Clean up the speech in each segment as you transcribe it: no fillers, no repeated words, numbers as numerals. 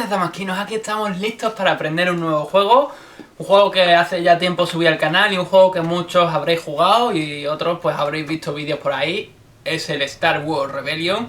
buenas damasquinos, aquí estamos listos para aprender un nuevo juego. Un juego que hace ya tiempo subí al canal y un juego que muchos habréis jugado y otros pues habréis visto vídeos por ahí. Es el Star Wars Rebellion.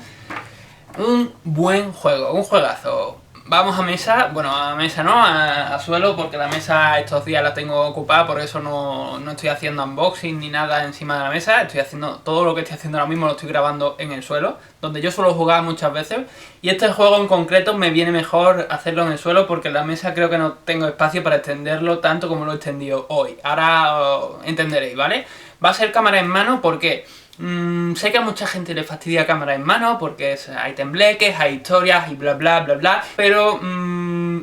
Un buen juego, un juegazo. Vamos a mesa, bueno a mesa no, a suelo, porque la mesa estos días la tengo ocupada, por eso no estoy haciendo unboxing ni nada encima de la mesa. Estoy haciendo, todo lo que estoy haciendo ahora mismo lo estoy grabando en el suelo, donde yo suelo jugar muchas veces. Y este juego en concreto me viene mejor hacerlo en el suelo, porque en la mesa creo que no tengo espacio para extenderlo tanto como lo he extendido hoy. Ahora entenderéis, ¿vale? Va a ser cámara en mano porque... sé que a mucha gente le fastidia cámara en mano porque hay tembleques, hay historias y bla bla bla bla, pero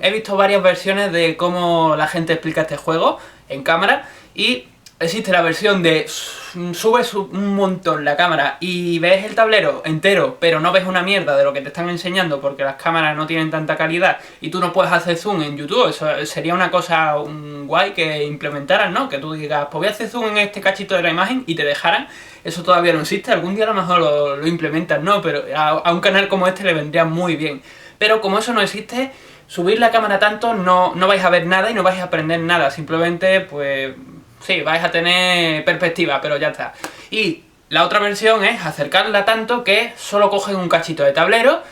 he visto varias versiones de cómo la gente explica este juego en cámara y existe la versión de subes un montón la cámara y ves el tablero entero, pero no ves una mierda de lo que te están enseñando porque las cámaras no tienen tanta calidad y tú no puedes hacer zoom en YouTube. Eso sería una cosa guay que implementaran, ¿no? Que tú digas, pues voy a hacer zoom en este cachito de la imagen y te dejaran. Eso todavía no existe, algún día a lo mejor lo implementan, ¿no? Pero a un canal como este le vendría muy bien. Pero como eso no existe, subir la cámara tanto no vais a ver nada y no vais a aprender nada. Simplemente, pues... sí, vais a tener perspectiva, pero ya está. Y la otra versión es acercarla tanto que solo cogen un cachito de tablero.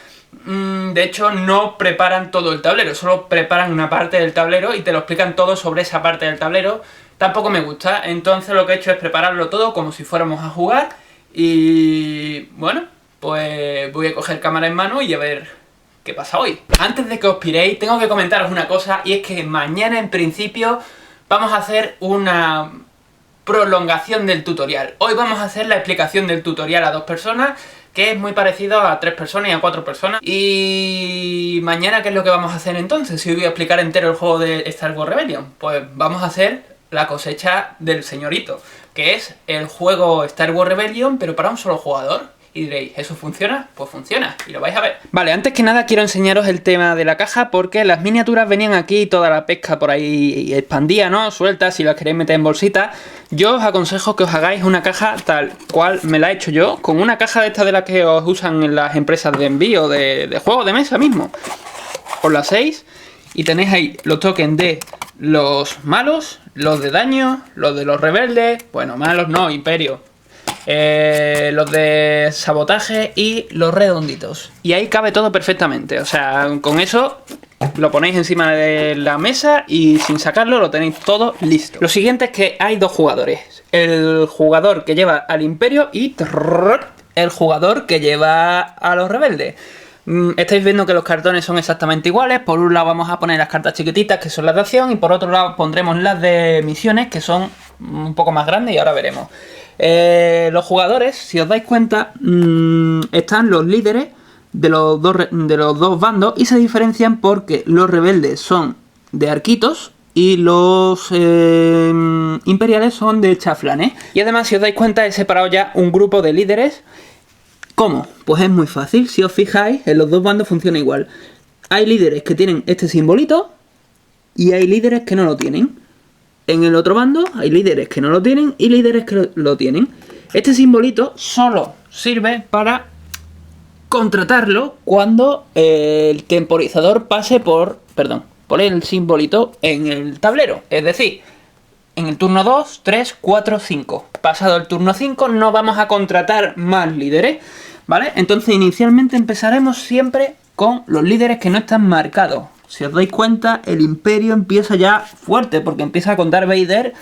De hecho, no preparan todo el tablero, solo preparan una parte del tablero y te lo explican todo sobre esa parte del tablero. Tampoco me gusta, entonces lo que he hecho es prepararlo todo como si fuéramos a jugar. Y bueno, pues voy a coger cámara en mano y a ver qué pasa hoy. Antes de que os piréis, tengo que comentaros una cosa, y es que mañana en principio vamos a hacer una prolongación del tutorial. Hoy vamos a hacer la explicación del tutorial a 2 personas, que es muy parecido a 3 personas y a 4 personas. Y mañana, ¿qué es lo que vamos a hacer entonces? Si hoy voy a explicar entero el juego de Star Wars Rebellion, pues vamos a hacer la cosecha del señorito, que es el juego Star Wars Rebellion, pero para un solo jugador. Y diréis, ¿eso funciona? Pues funciona, y lo vais a ver. Vale, antes que nada quiero enseñaros el tema de la caja, porque las miniaturas venían aquí, toda la pesca por ahí expandida, ¿no? Suelta, si las queréis meter en bolsita. Yo os aconsejo que os hagáis una caja tal cual me la he hecho yo, con una caja de estas de las que os usan en las empresas de envío de juegos de mesa mismo. Os la hacéis y tenéis ahí los tokens de los malos, los de daño, los de los rebeldes, bueno, malos no, imperio. Los de sabotaje y los redonditos. Y ahí cabe todo perfectamente. O sea, con eso lo ponéis encima de la mesa y sin sacarlo lo tenéis todo listo. Lo siguiente es que hay 2 jugadores. El jugador que lleva al imperio y el jugador que lleva a los rebeldes. Estáis viendo que los cartones son exactamente iguales. Por un lado vamos a poner las cartas chiquititas, que son las de acción, y por otro lado pondremos las de misiones, que son un poco más grandes, y ahora veremos. Los jugadores, si os dais cuenta, están los líderes de los dos bandos y se diferencian porque los rebeldes son de arquitos y los imperiales son de chaflanes. Y además, si os dais cuenta, he separado ya un grupo de líderes. ¿Cómo? Pues es muy fácil. Si os fijáis, en los dos bandos funciona igual. Hay líderes que tienen este simbolito y hay líderes que no lo tienen. En el otro bando hay líderes que no lo tienen y líderes que lo tienen. Este simbolito solo sirve para contratarlo cuando el temporizador pase por el simbolito en el tablero. Es decir, en el turno 2, 3, 4, 5. Pasado el turno 5 no vamos a contratar más líderes, ¿vale? Entonces inicialmente empezaremos siempre con los líderes que no están marcados. Si os dais cuenta, el imperio empieza ya fuerte, porque empieza con Darth Vader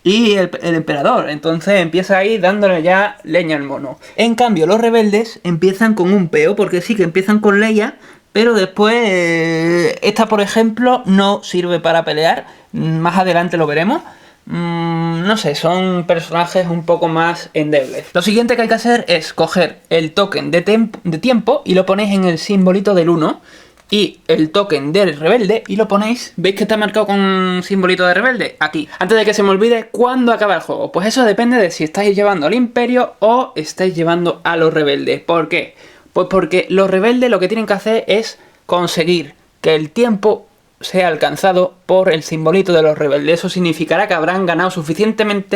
y el emperador. Entonces empieza ahí dándole ya leña al mono. En cambio, los rebeldes empiezan con un peo, porque sí que empiezan con Leia, pero después esta, por ejemplo, no sirve para pelear. Más adelante lo veremos. No sé, son personajes un poco más endebles. Lo siguiente que hay que hacer es coger el token de tiempo y lo ponéis en el simbolito del 1. Y el token del rebelde y lo ponéis, ¿veis que está marcado con un simbolito de rebelde? Aquí. Antes de que se me olvide, ¿cuándo acaba el juego? Pues eso depende de si estáis llevando al imperio o estáis llevando a los rebeldes. ¿Por qué? Pues porque los rebeldes lo que tienen que hacer es conseguir que el tiempo sea alcanzado por el simbolito de los rebeldes. Eso significará que habrán ganado suficiente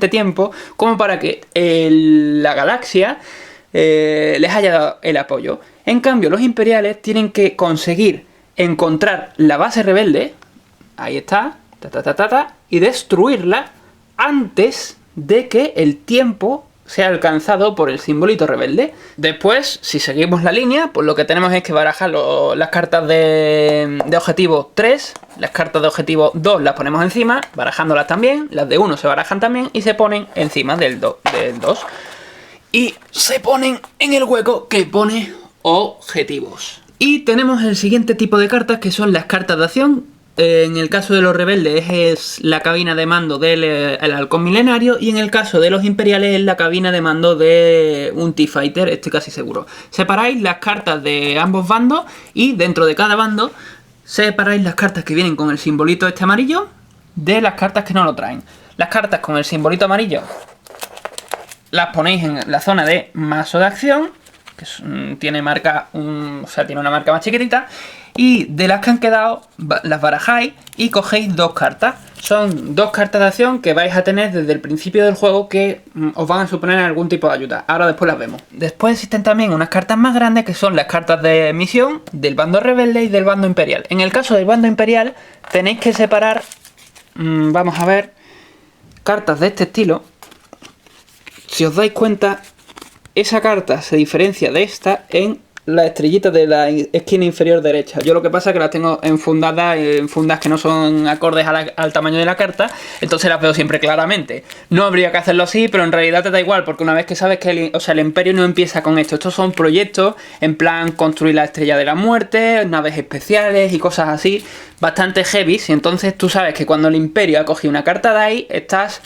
tiempo como para que la galaxia les haya dado el apoyo. En cambio, los imperiales tienen que conseguir encontrar la base rebelde, ahí está, y destruirla antes de que el tiempo sea alcanzado por el simbolito rebelde. Después, si seguimos la línea, pues lo que tenemos es que barajar las cartas de objetivo 3, las cartas de objetivo 2 las ponemos encima, barajándolas también, las de 1 se barajan también y se ponen encima del 2. Y se ponen en el hueco que pone objetivos. Y tenemos el siguiente tipo de cartas, que son las cartas de acción. En el caso de los rebeldes es la cabina de mando del halcón milenario, y en el caso de los imperiales es la cabina de mando de un T-Fighter, estoy casi seguro. Separáis las cartas de ambos bandos y dentro de cada bando separáis las cartas que vienen con el simbolito este amarillo de las cartas que no lo traen. Las cartas con el simbolito amarillo las ponéis en la zona de mazo de acción, que tiene marca, tiene una marca más chiquitita, y de las que han quedado las barajáis y cogéis 2 cartas. Son 2 cartas de acción que vais a tener desde el principio del juego, que os van a suponer algún tipo de ayuda. Ahora después las vemos. Después existen también unas cartas más grandes, que son las cartas de misión del bando rebelde y del bando imperial. En el caso del bando imperial tenéis que separar, vamos a ver, cartas de este estilo. Si os dais cuenta, esa carta se diferencia de esta en la estrellita de la esquina inferior derecha. Yo lo que pasa es que las tengo enfundadas en fundas que no son acordes al tamaño de la carta, entonces las veo siempre claramente. No habría que hacerlo así, pero en realidad te da igual, porque una vez que sabes que el Imperio no empieza con esto. Estos son proyectos en plan construir la estrella de la muerte, naves especiales y cosas así, bastante heavy. Y entonces tú sabes que cuando el Imperio ha cogido una carta de ahí, estás,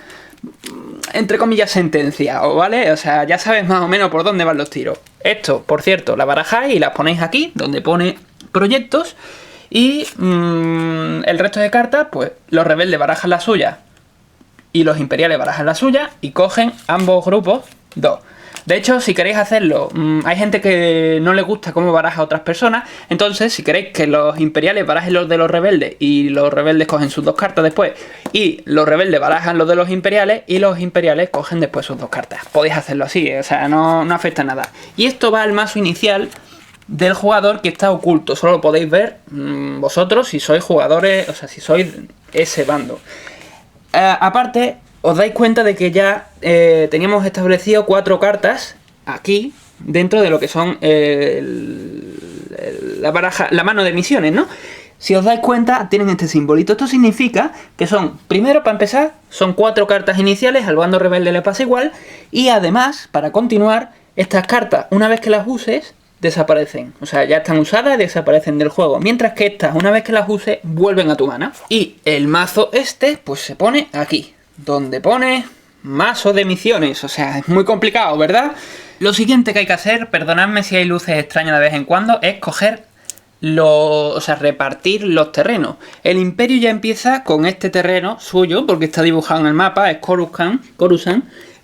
entre comillas, sentenciado, ¿vale? O sea, ya sabes más o menos por dónde van los tiros. Esto, por cierto, la barajáis y las ponéis aquí, donde pone proyectos. Y el resto de cartas, pues los rebeldes barajan la suya y los imperiales barajan la suya y cogen ambos grupos 2. De hecho, si queréis hacerlo, hay gente que no le gusta cómo baraja a otras personas. Entonces, si queréis que los imperiales barajen los de los rebeldes y los rebeldes cogen sus 2 cartas después, y los rebeldes barajan los de los imperiales y los imperiales cogen después sus 2 cartas, podéis hacerlo así, o sea, no afecta nada. Y esto va al mazo inicial del jugador, que está oculto. Solo lo podéis ver vosotros si sois jugadores, o sea, si sois ese bando. Aparte, os dais cuenta de que ya teníamos establecido 4 cartas aquí, dentro de lo que son la baraja, la mano de misiones, ¿no? Si os dais cuenta, tienen este simbolito. Esto significa que son, primero, para empezar, son 4 cartas iniciales, al bando rebelde le pasa igual, y además, para continuar, estas cartas, una vez que las uses, desaparecen. O sea, ya están usadas y desaparecen del juego. Mientras que estas, una vez que las uses, vuelven a tu mano. Y el mazo este, pues se pone aquí, donde pone mazo de misiones. O sea, es muy complicado, ¿verdad? Lo siguiente que hay que hacer, perdonadme si hay luces extrañas de vez en cuando, es coger repartir los terrenos. El Imperio ya empieza con este terreno suyo, porque está dibujado en el mapa, es Coruscant.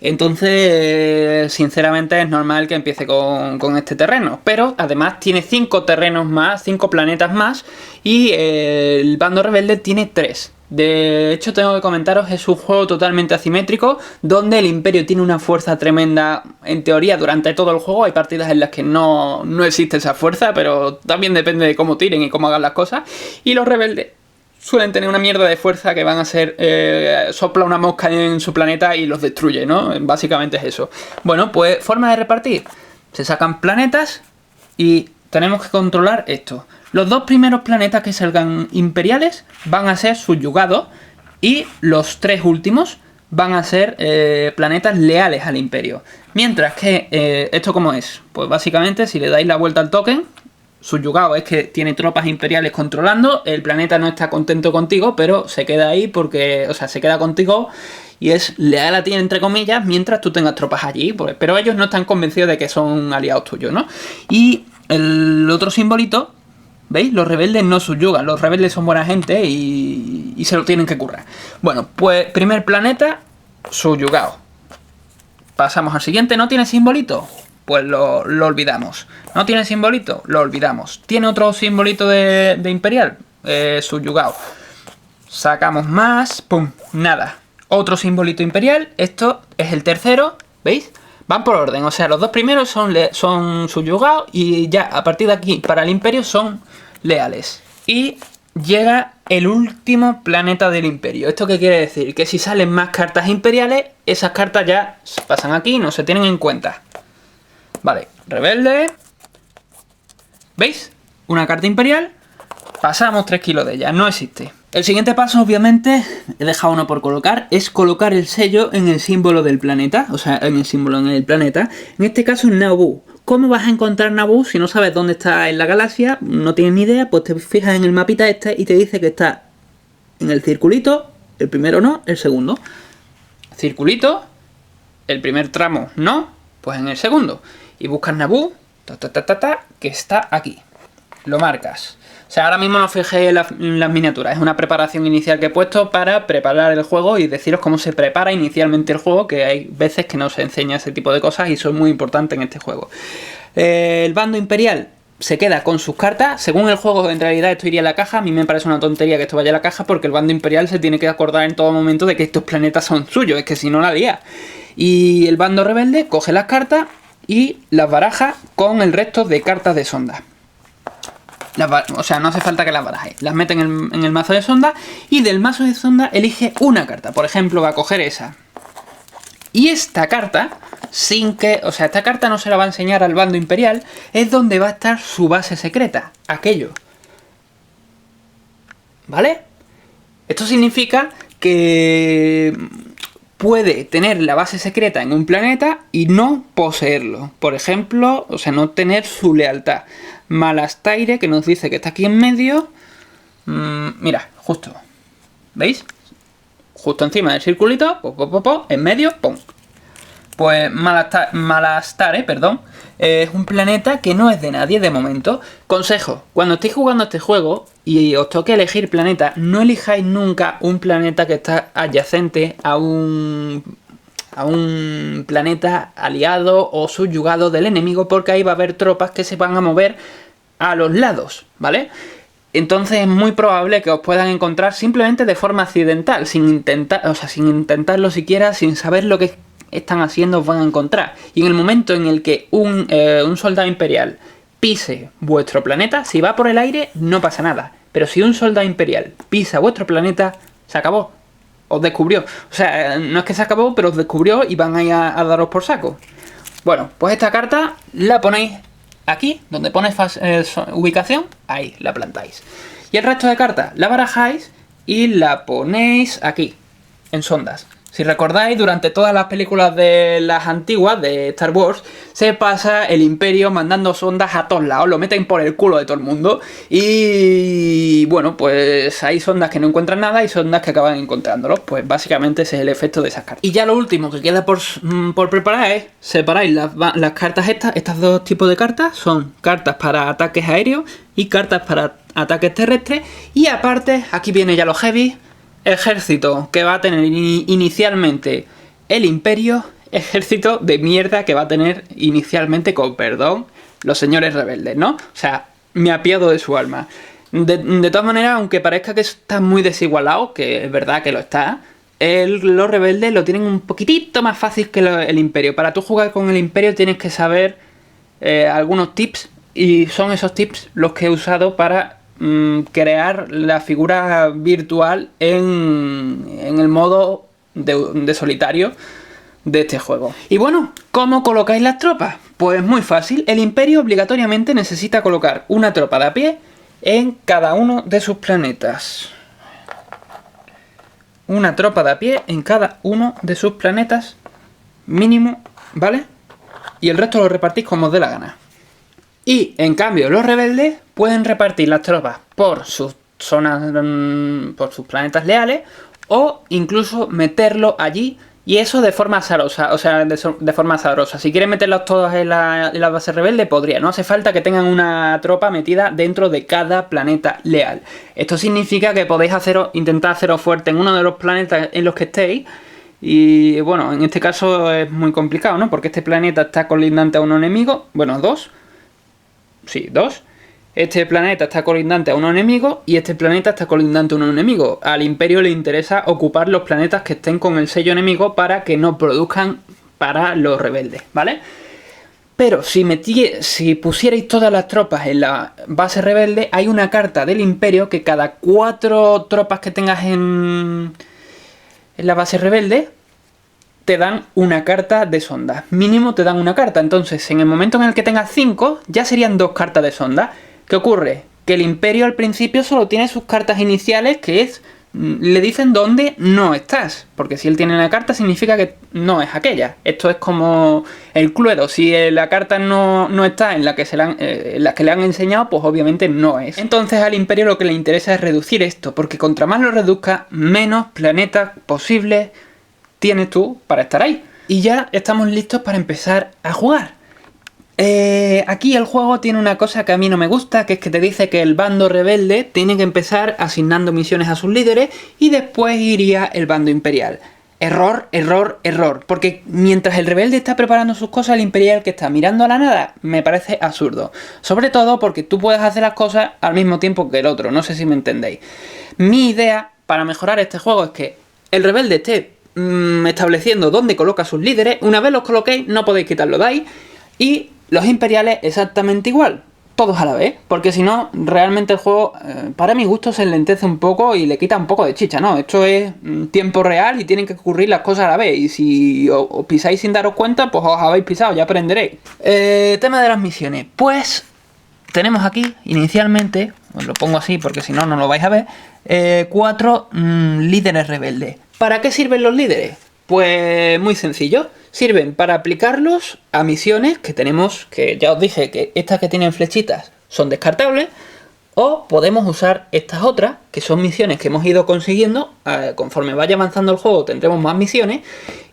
Entonces, sinceramente, es normal que empiece con este terreno. Pero además tiene 5 terrenos más, 5 planetas más, y el bando rebelde tiene 3. De hecho, tengo que comentaros, es un juego totalmente asimétrico, donde el Imperio tiene una fuerza tremenda, en teoría, durante todo el juego. Hay partidas en las que no existe esa fuerza, pero también depende de cómo tiren y cómo hagan las cosas. Y los rebeldes suelen tener una mierda de fuerza que van a ser, sopla una mosca en su planeta y los destruye, ¿no? Básicamente es eso. Bueno, pues forma de repartir. Se sacan planetas y tenemos que controlar esto. Los 2 primeros planetas que salgan imperiales van a ser subyugados, y los 3 últimos van a ser planetas leales al Imperio. Mientras que, ¿esto cómo es? Pues básicamente, si le dais la vuelta al token, subyugado es que tiene tropas imperiales controlando, el planeta no está contento contigo, pero se queda ahí porque, o sea, se queda contigo y es leal a ti, entre comillas, mientras tú tengas tropas allí. Pero ellos no están convencidos de que son aliados tuyos, ¿no? Y el otro simbolito, ¿veis? Los rebeldes no subyugan, los rebeldes son buena gente y se lo tienen que currar. Bueno, pues primer planeta subyugado. Pasamos al siguiente. ¿No tiene simbolito? Pues lo olvidamos. ¿No tiene simbolito? Lo olvidamos. ¿Tiene otro simbolito de imperial? Subyugado. Sacamos más. ¡Pum! Nada. Otro simbolito imperial. Esto es el tercero. ¿Veis? Van por orden. O sea, los 2 primeros son subyugados, y ya a partir de aquí para el Imperio son leales. Y llega el último planeta del Imperio. ¿Esto qué quiere decir? Que si salen más cartas imperiales, esas cartas ya se pasan aquí y no se tienen en cuenta. Vale, rebelde. ¿Veis? Una carta imperial. Pasamos 3 kilos de ella, no existe. El siguiente paso, obviamente, he dejado uno por colocar, es colocar el sello en el símbolo del planeta, o sea, en el símbolo en el planeta. En este caso, en Naboo. ¿Cómo vas a encontrar Naboo si no sabes dónde está en la galaxia? No tienes ni idea, pues te fijas en el mapita este y te dice que está en el circulito, el primero no, el segundo. Circulito, el primer tramo no, pues en el segundo. Y buscas Naboo, que está aquí. Lo marcas. O sea, ahora mismo no os fijéis en las miniaturas, es una preparación inicial que he puesto para preparar el juego y deciros cómo se prepara inicialmente el juego, que hay veces que no se enseña ese tipo de cosas y son muy importantes en este juego. El bando imperial se queda con sus cartas, según el juego en realidad esto iría a la caja, a mí me parece una tontería que esto vaya a la caja porque el bando imperial se tiene que acordar en todo momento de que estos planetas son suyos, es que si no la lía. Y el bando rebelde coge las cartas y las baraja con el resto de cartas de sonda. O sea, no hace falta que las barajes. Las meten en el mazo de sonda y del mazo de sonda elige una carta. Por ejemplo, va a coger esa. Y esta carta, esta carta no se la va a enseñar al bando imperial, es donde va a estar su base secreta. Aquello. ¿Vale? Esto significa que puede tener la base secreta en un planeta y no poseerlo. Por ejemplo, o sea, no tener su lealtad. Malastaire, que nos dice que está aquí en medio. Mira, justo. ¿Veis? Justo encima del circulito, en medio, ¡pum! Pues Malastare, perdón, es un planeta que no es de nadie de momento. Consejo, cuando estéis jugando este juego y os toque elegir planeta, no elijáis nunca un planeta que está adyacente a un planeta aliado o subyugado del enemigo, porque ahí va a haber tropas que se van a mover a los lados, ¿vale? Entonces es muy probable que os puedan encontrar simplemente de forma accidental, sin intentarlo siquiera, sin saber lo que están haciendo, os van a encontrar. Y en el momento en el que un soldado imperial pise vuestro planeta, si va por el aire no pasa nada, pero si un soldado imperial pisa vuestro planeta, se acabó. Os descubrió. O sea, no es que se acabó, pero os descubrió y van a ir a daros por saco. Bueno, pues esta carta la ponéis aquí, donde pone ubicación, ahí la plantáis. Y el resto de cartas la barajáis y la ponéis aquí, en sondas. Si recordáis, durante todas las películas de las antiguas, de Star Wars, se pasa el Imperio mandando sondas a todos lados, lo meten por el culo de todo el mundo. Y bueno, pues hay sondas que no encuentran nada y sondas que acaban encontrándolos. Pues básicamente ese es el efecto de esas cartas. Y ya lo último que queda por preparar es, separáis las cartas estas dos tipos de cartas, son cartas para ataques aéreos y cartas para ataques terrestres. Y aparte, aquí viene ya los heavy. Ejército que va a tener inicialmente el Imperio, ejército de mierda que va a tener inicialmente, con perdón, los señores rebeldes, ¿no? O sea, me apiado de su alma. De todas maneras, aunque parezca que está muy desigualado, que es verdad que lo está, los rebeldes lo tienen un poquitito más fácil que el Imperio. Para tú jugar con el Imperio tienes que saber algunos tips, y son esos tips los que he usado para crear la figura virtual en el modo de solitario de este juego. Y bueno, ¿cómo colocáis las tropas? Pues muy fácil. El Imperio obligatoriamente necesita colocar una tropa de a pie en cada uno de sus planetas. Una tropa de a pie en cada uno de sus planetas mínimo, ¿vale? Y el resto lo repartís como os dé la gana. Y, en cambio, los rebeldes pueden repartir las tropas por sus zonas, por sus planetas leales, o incluso meterlo allí, y eso de forma azarosa, o sea, de forma azarosa. Si quieren meterlos todos en la base rebelde, podría. No hace falta que tengan una tropa metida dentro de cada planeta leal. Esto significa que podéis intentar haceros fuerte en uno de los planetas en los que estéis. Y, bueno, en este caso es muy complicado, ¿no? Porque este planeta está colindante a un enemigo, bueno, dos. Sí, dos. Este planeta está colindante a un enemigo y este planeta está colindante a un enemigo. Al Imperio le interesa ocupar los planetas que estén con el sello enemigo para que no produzcan para los rebeldes, ¿vale? Pero si pusierais todas las tropas en la base rebelde, hay una carta del Imperio que cada 4 tropas que tengas en la base rebelde te dan una carta de sonda. Mínimo te dan una carta. Entonces, en el momento en el que tengas 5, ya serían 2 cartas de sonda. ¿Qué ocurre? Que el Imperio al principio solo tiene sus cartas iniciales, que es... le dicen dónde no estás, porque si él tiene la carta significa que no es aquella. Esto es como el Cluedo, si la carta no está en la que le han enseñado, pues obviamente no es. Entonces al Imperio lo que le interesa es reducir esto, porque contra más lo reduzca, menos planetas posibles tienes tú para estar ahí. Y ya estamos listos para empezar a jugar. Aquí el juego tiene una cosa que a mí no me gusta, que es que te dice que el bando rebelde tiene que empezar asignando misiones a sus líderes y después iría el bando imperial. Error, error, error, porque mientras el rebelde está preparando sus cosas, el imperial que está mirando a la nada me parece absurdo. Sobre todo porque tú puedes hacer las cosas al mismo tiempo que el otro, no sé si me entendéis. Mi idea para mejorar este juego es que el rebelde esté estableciendo dónde coloca sus líderes. Una vez los coloquéis, no podéis quitarlo de ahí. Y los imperiales exactamente igual, todos a la vez, porque si no, realmente el juego, para mi gusto, se enlentece un poco y le quita un poco de chicha, ¿no? Esto es tiempo real y tienen que ocurrir las cosas a la vez, y si os pisáis sin daros cuenta, pues os habéis pisado, ya aprenderéis. Tema de las misiones, pues tenemos aquí, inicialmente, os lo pongo así porque si no, no lo vais a ver, 4 líderes rebeldes. ¿Para qué sirven los líderes? Pues muy sencillo, sirven para aplicarlos a misiones que tenemos, que ya os dije que estas que tienen flechitas son descartables, o podemos usar estas otras, que son misiones que hemos ido consiguiendo. Conforme vaya avanzando el juego tendremos más misiones,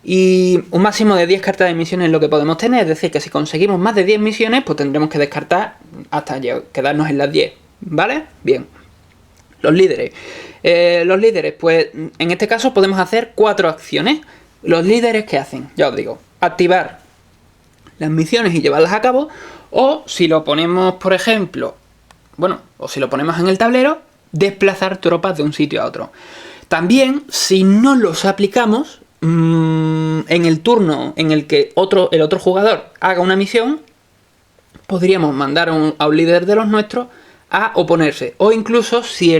y un máximo de 10 cartas de misiones es lo que podemos tener, es decir, que si conseguimos más de 10 misiones, pues tendremos que descartar hasta quedarnos en las 10, ¿vale? Bien. Los líderes. Los líderes, pues en este caso podemos hacer 4 acciones. Los líderes, ¿qué hacen? Ya os digo, activar las misiones y llevarlas a cabo, o si lo ponemos, por ejemplo, o si lo ponemos en el tablero, desplazar tropas de un sitio a otro. También, si no los aplicamos, en el turno en el que el otro jugador haga una misión, podríamos mandar a un líder de los nuestros a oponerse. O incluso si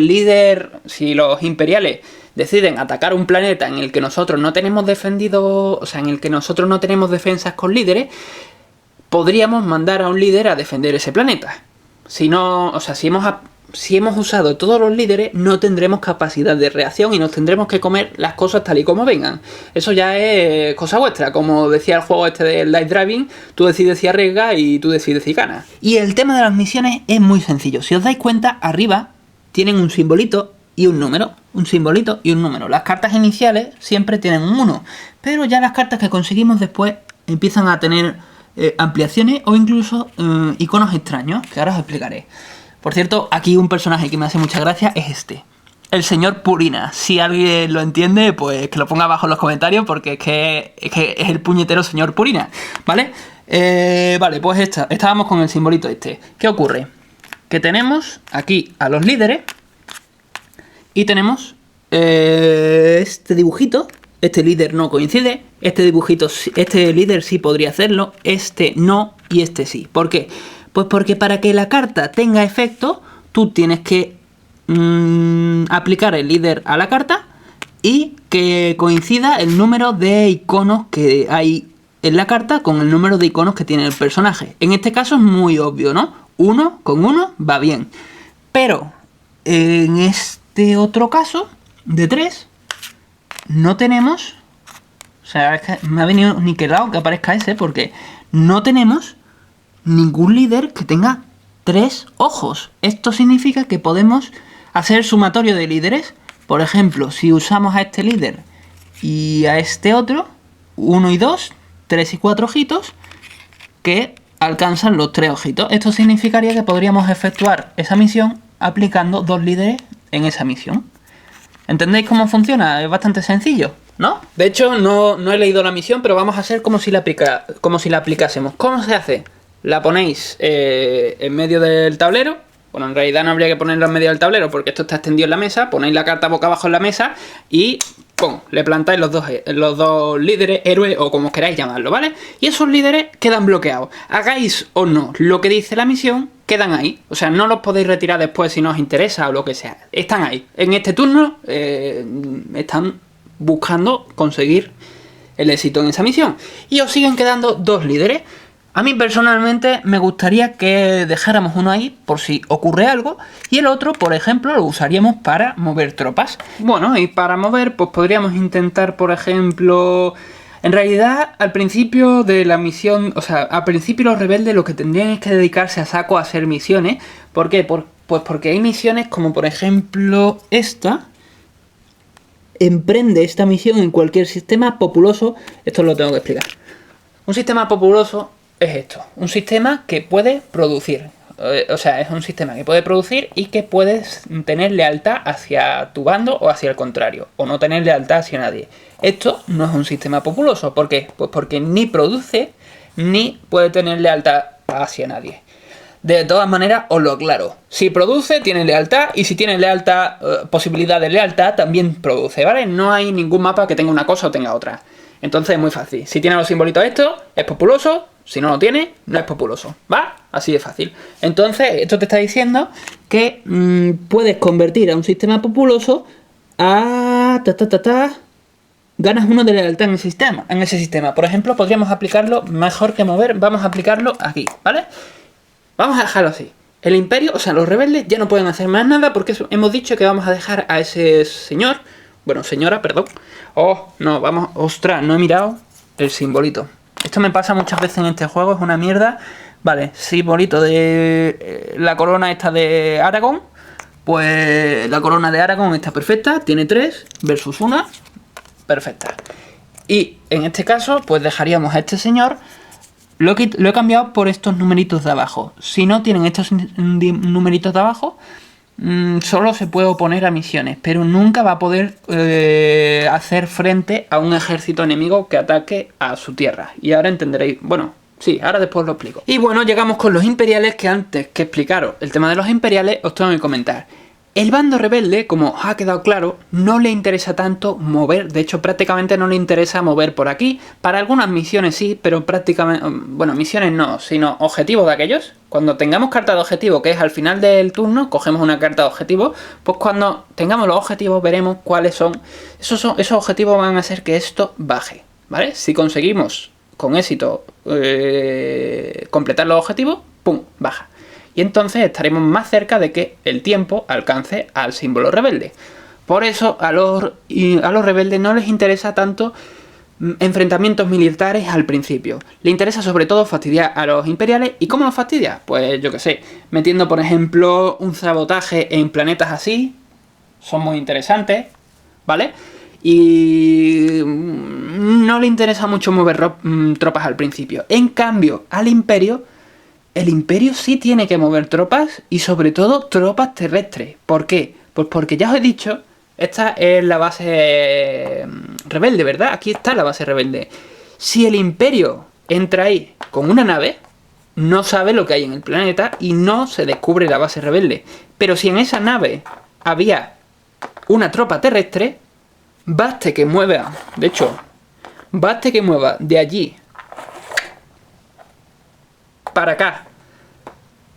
los imperiales deciden atacar un planeta en el que nosotros no tenemos defendido, o sea, en el que nosotros no tenemos defensas con líderes, podríamos mandar a un líder a defender ese planeta. Si no, o sea, si hemos usado todos los líderes, no tendremos capacidad de reacción y nos tendremos que comer las cosas tal y como vengan. Eso ya es cosa vuestra. Como decía el juego este del Light Driving, tú decides si arriesgas y tú decides si ganas. Y el tema de las misiones es muy sencillo. Si os dais cuenta, arriba tienen un simbolito y un número. Un simbolito y un número. Las cartas iniciales siempre tienen un 1, pero ya las cartas que conseguimos después empiezan a tener ampliaciones o incluso iconos extraños, que ahora os explicaré. Por cierto, aquí un personaje que me hace mucha gracia es este, el señor Purina. Si alguien lo entiende, pues que lo ponga abajo en los comentarios, porque es el puñetero señor Purina, ¿vale? Vale, pues estábamos con el simbolito este. ¿Qué ocurre? Que tenemos aquí a los líderes y tenemos este dibujito. Este líder no coincide, este líder sí podría hacerlo, este no y este sí. ¿Por qué? Pues porque para que la carta tenga efecto, tú tienes que aplicar el líder a la carta y que coincida el número de iconos que hay en la carta con el número de iconos que tiene el personaje. En este caso es muy obvio, ¿no? 1 con 1 va bien. Pero en este otro caso, de 3, no tenemos... O sea, es que me ha venido niquelado que aparezca ese, porque no tenemos ningún líder que tenga 3 ojos. Esto significa que podemos hacer sumatorio de líderes. Por ejemplo, si usamos a este líder y a este otro, 1 y 2, 3 y 4 ojitos, que alcanzan los 3 ojitos. Esto significaría que podríamos efectuar esa misión aplicando 2 líderes en esa misión. ¿Entendéis cómo funciona? Es bastante sencillo, ¿no? De hecho, no he leído la misión, pero vamos a hacer como si la aplicásemos. ¿Cómo se hace? La ponéis en medio del tablero, Bueno, en realidad no habría que ponerlo en medio del tablero porque esto está extendido en la mesa. Ponéis la carta boca abajo en la mesa y ¡pum! Le plantáis los dos líderes, héroes o como queráis llamarlo, ¿vale? Y esos líderes quedan bloqueados. Hagáis o no lo que dice la misión, quedan ahí. O sea, no los podéis retirar después si no os interesa o lo que sea. Están ahí. En este turno están buscando conseguir el éxito en esa misión. Y os siguen quedando 2 líderes. A mí personalmente me gustaría que dejáramos uno ahí por si ocurre algo y el otro, por ejemplo, lo usaríamos para mover tropas. Bueno, y para mover pues podríamos intentar, por ejemplo... En realidad, al principio de la misión, o sea, al principio los rebeldes lo que tendrían es que dedicarse a saco a hacer misiones. ¿Por qué? Pues porque hay misiones como, por ejemplo, esta. Emprende esta misión en cualquier sistema populoso. Esto lo tengo que explicar. Un sistema populoso es esto, un sistema que puede producir, o sea, es un sistema que puede producir y que puedes tener lealtad hacia tu bando o hacia el contrario, o no tener lealtad hacia nadie. Esto no es un sistema populoso, ¿por qué? Pues porque ni produce ni puede tener lealtad hacia nadie. De todas maneras, os lo aclaro, si produce, tiene lealtad, y si tiene lealtad, posibilidad de lealtad, también produce, ¿vale? No hay ningún mapa que tenga una cosa o tenga otra. Entonces es muy fácil, si tiene los simbolitos estos, es populoso. Si no lo tiene, no es populoso, ¿va? Así de fácil. Entonces, esto te está diciendo que puedes convertir a un sistema populoso a... Ganas 1 de lealtad en ese sistema. Por ejemplo, podríamos aplicarlo mejor que mover. Vamos a aplicarlo aquí, ¿vale? Vamos a dejarlo así. El imperio, o sea, los rebeldes ya no pueden hacer más nada porque hemos dicho que vamos a dejar a ese señor. Bueno, señora, perdón. Oh, no, vamos... Ostras, no he mirado el simbolito. Esto me pasa muchas veces en este juego, es una mierda. Vale, simbolito de la corona esta de Aragón. Pues la corona de Aragón está perfecta, tiene 3 versus 1, perfecta. Y en este caso, pues dejaríamos a este señor. Lo he cambiado por estos numeritos de abajo. Si no tienen estos numeritos de abajo, solo se puede oponer a misiones, pero nunca va a poder hacer frente a un ejército enemigo que ataque a su tierra. Y ahora entenderéis, bueno, sí, ahora después lo explico. Y bueno, llegamos con los imperiales, que antes que explicaros el tema de los imperiales, os tengo que comentar. El bando rebelde, como os ha quedado claro, no le interesa tanto mover, de hecho prácticamente no le interesa mover por aquí. Para algunas misiones sí, pero prácticamente, bueno, misiones no, sino objetivos de aquellos. Cuando tengamos carta de objetivo, que es al final del turno, cogemos una carta de objetivo, pues cuando tengamos los objetivos veremos cuáles son. Esos objetivos van a hacer que esto baje, ¿vale? Si conseguimos con éxito completar los objetivos, ¡pum!, baja. Y entonces estaremos más cerca de que el tiempo alcance al símbolo rebelde. Por eso a los rebeldes no les interesa tanto enfrentamientos militares al principio. Le interesa sobre todo fastidiar a los imperiales. ¿Y cómo los fastidia? Pues yo qué sé, metiendo por ejemplo un sabotaje en planetas así. Son muy interesantes, ¿vale? Y no le interesa mucho mover tropas al principio. En cambio, al imperio... El imperio sí tiene que mover tropas y sobre todo tropas terrestres. ¿Por qué? Pues porque ya os he dicho, esta es la base rebelde, ¿verdad? Aquí está la base rebelde. Si el imperio entra ahí con una nave, no sabe lo que hay en el planeta y no se descubre la base rebelde. Pero si en esa nave había una tropa terrestre, baste que mueva, de hecho, baste que mueva de allí para acá